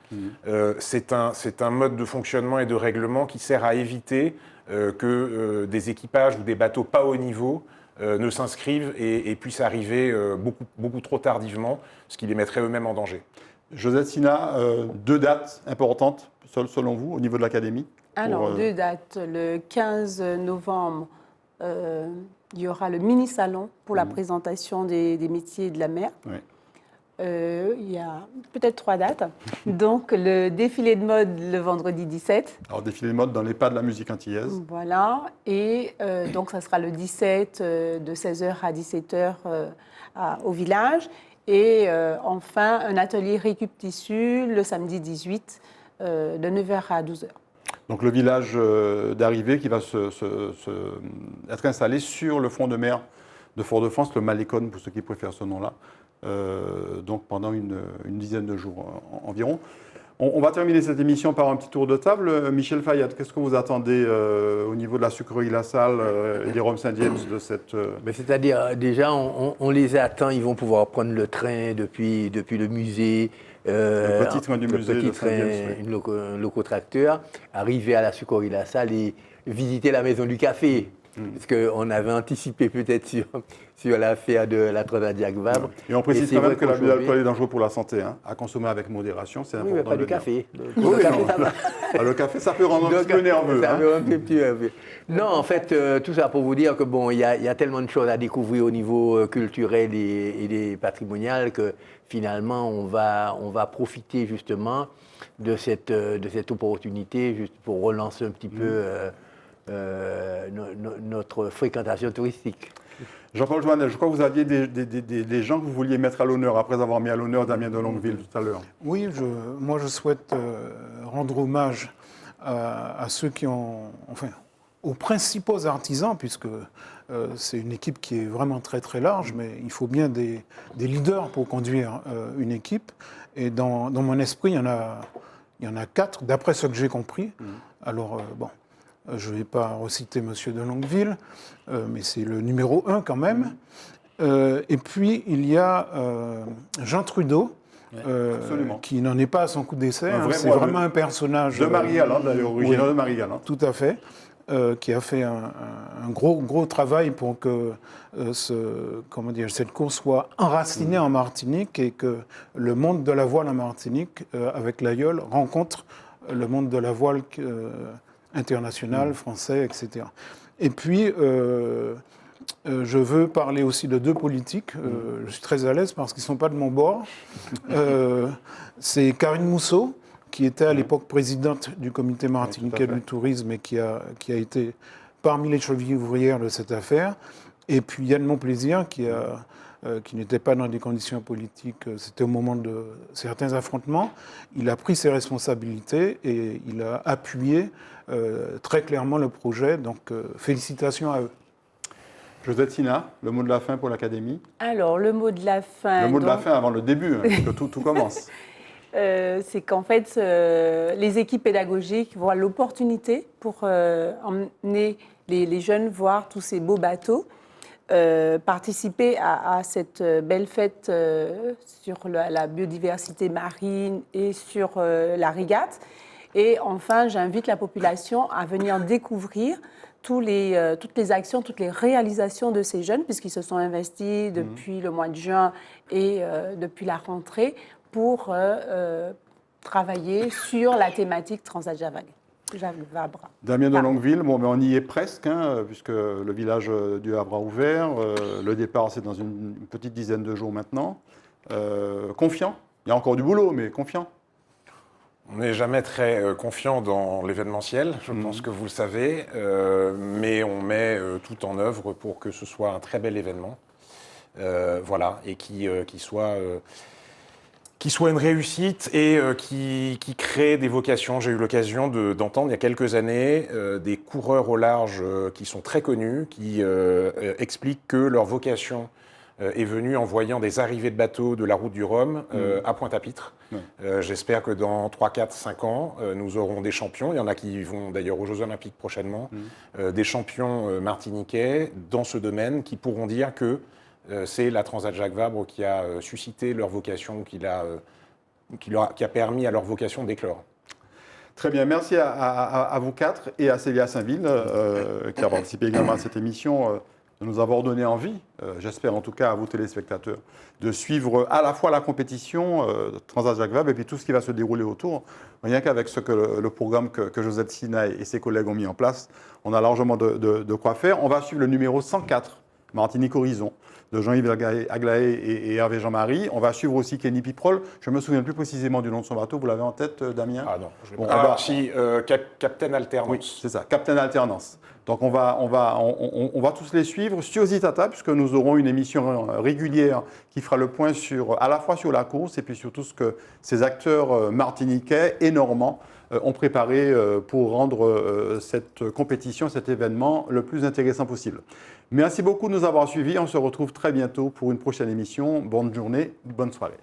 B: C'est un mode de fonctionnement et de règlement qui sert à éviter que des équipages ou des bateaux pas haut niveau ne s'inscrivent et puissent arriver beaucoup trop tardivement, ce qui les mettrait eux-mêmes en danger.
A: Josette Sina, 2 dates importantes, selon vous, au niveau de l'Académie?
D: Alors, 2 dates. Le 15 novembre, il y aura le mini-salon pour la présentation des métiers de la mer.
A: Oui.
D: Il y a peut-être 3 dates. Donc, le défilé de mode le vendredi 17.
A: Alors, défilé de mode dans les pas de la musique antillaise.
D: Voilà. Et donc, ça sera le 17 de 16h à 17h au village. Et enfin, un atelier récup tissu le samedi 18 de 9h à 12h.
A: Donc le village d'arrivée qui va être installé sur le front de mer de Fort-de-France, le Malécon pour ceux qui préfèrent ce nom-là, donc pendant une dizaine de jours environ. On va terminer cette émission par un petit tour de table. Michel Fayad, qu'est-ce que vous attendez au niveau de la sucrerie La Salle et des Rhum Saint-James de cette...
K: C'est-à-dire, déjà, on les attend, ils vont pouvoir prendre le train depuis le musée.
A: Le petit train du musée de
K: Saint-James, un locotracteur, arriver à la sucrerie La Salle et visiter la maison du café. Parce qu'on avait anticipé peut-être sur l'affaire de la Transat Jacques Vabre.
A: Et on précise quand même que l'abus d'alcool est dangereux pour la santé, hein, à consommer avec modération, c'est important.
K: Oui, mais pas
A: de
K: du
A: le dire.
K: café.
A: Oui, ça va. Le café, ça peut rendre un petit peu nerveux.
K: Ça peut rendre un petit nerveux. Non, en fait, tout ça pour vous dire que bon, il y a tellement de choses à découvrir au niveau culturel et patrimonial que finalement, on va profiter justement de cette opportunité juste pour relancer un petit peu notre fréquentation touristique.
A: Jean-Paul Joannel, je crois que vous aviez des gens que vous vouliez mettre à l'honneur après avoir mis à l'honneur Damien de Longueville tout à l'heure.
E: Oui, moi je souhaite rendre hommage à ceux qui ont, enfin, aux principaux artisans, puisque c'est une équipe qui est vraiment très très large, mais il faut bien des leaders pour conduire une équipe. Et dans mon esprit, il y en a 4, d'après ce que j'ai compris. Alors, bon, je ne vais pas reciter M. de Longueville, mais c'est le numéro 1 quand même. Et puis, il y a Jean Trudeau, qui n'en est pas à son coup d'essai. C'est vraiment un personnage...
A: De Marie-Galante, d'ailleurs, originaire de Marie-Galante.
E: Tout à fait. Qui a fait un gros travail pour que cette course soit enracinée en Martinique et que le monde de la voile en Martinique, avec l'Aïeul, rencontre le monde de la voile international, français, etc. Et puis, je veux parler aussi de 2 politiques. Je suis très à l'aise parce qu'ils ne sont pas de mon bord. C'est Karine Mousseau, qui était à l'époque présidente du comité martiniquais du tourisme et qui a été parmi les chevilles ouvrières de cette affaire. Et puis Yann Monplaisir, qui n'était pas dans des conditions politiques, c'était au moment de certains affrontements. Il a pris ses responsabilités et il a appuyé très clairement le projet. Donc félicitations à eux.
A: Josette Sina, le mot de la fin pour l'Académie.
D: Alors, le mot de la fin...
A: Le mot de la fin avant le début, que tout commence.
D: C'est qu'en fait, les équipes pédagogiques voient l'opportunité pour emmener les jeunes voir tous ces beaux bateaux, participer à cette belle fête sur la biodiversité marine et sur la régate. Et enfin, j'invite la population à venir découvrir toutes les actions, toutes les réalisations de ces jeunes, puisqu'ils se sont investis depuis le mois de juin et depuis la rentrée, pour travailler sur la thématique Transat Jacques Vabre.
A: Damien de Longueville, bon, mais on y est presque, hein, puisque le village du Havre a ouvert. Le départ, c'est dans une petite dizaine de jours maintenant. Confiant. Il y a encore du boulot, mais confiant.
B: On n'est jamais très confiant dans l'événementiel, je pense que vous le savez, mais on met tout en œuvre pour que ce soit un très bel événement, voilà, et qui soit une réussite et qui crée des vocations. J'ai eu l'occasion d'entendre il y a quelques années des coureurs au large qui sont très connus, qui expliquent que leur vocation est venue en voyant des arrivées de bateaux de la route du Rhum à Pointe-à-Pitre. J'espère que dans 3, 4, 5 ans, nous aurons des champions. Il y en a qui vont d'ailleurs aux Jeux Olympiques prochainement, des champions martiniquais dans ce domaine qui pourront dire que c'est la Transat Jacques Vabre qui a suscité leur vocation, qui a permis à leur vocation d'éclore.
A: Très bien, merci à vous 4 et à Célia Saint-Ville qui a participé également à cette émission, de nous avoir donné envie, j'espère en tout cas à vous téléspectateurs, de suivre à la fois la compétition Transat Jacques Vabre et puis tout ce qui va se dérouler autour. Rien qu'avec le programme que Josette Sina et ses collègues ont mis en place, on a largement de quoi faire. On va suivre le numéro 104 Martinique Horizon, de Jean-Yves Aglaé et Hervé Jean-Marie. On va suivre aussi Kenny Piprol. Je me souviens plus précisément du nom de son bateau. Vous l'avez en tête, Damien?
B: Ah non, je l'ai pas. Si, Captain Alternance.
A: Oui, c'est ça, Captain Alternance. Donc on va tous les suivre. Stuositata, puisque nous aurons une émission régulière qui fera le point à la fois sur la course et puis sur tout ce que ces acteurs martiniquais et normands ont préparé pour rendre cette compétition, cet événement le plus intéressant possible. Merci beaucoup de nous avoir suivis. On se retrouve très bientôt pour une prochaine émission. Bonne journée, bonne soirée.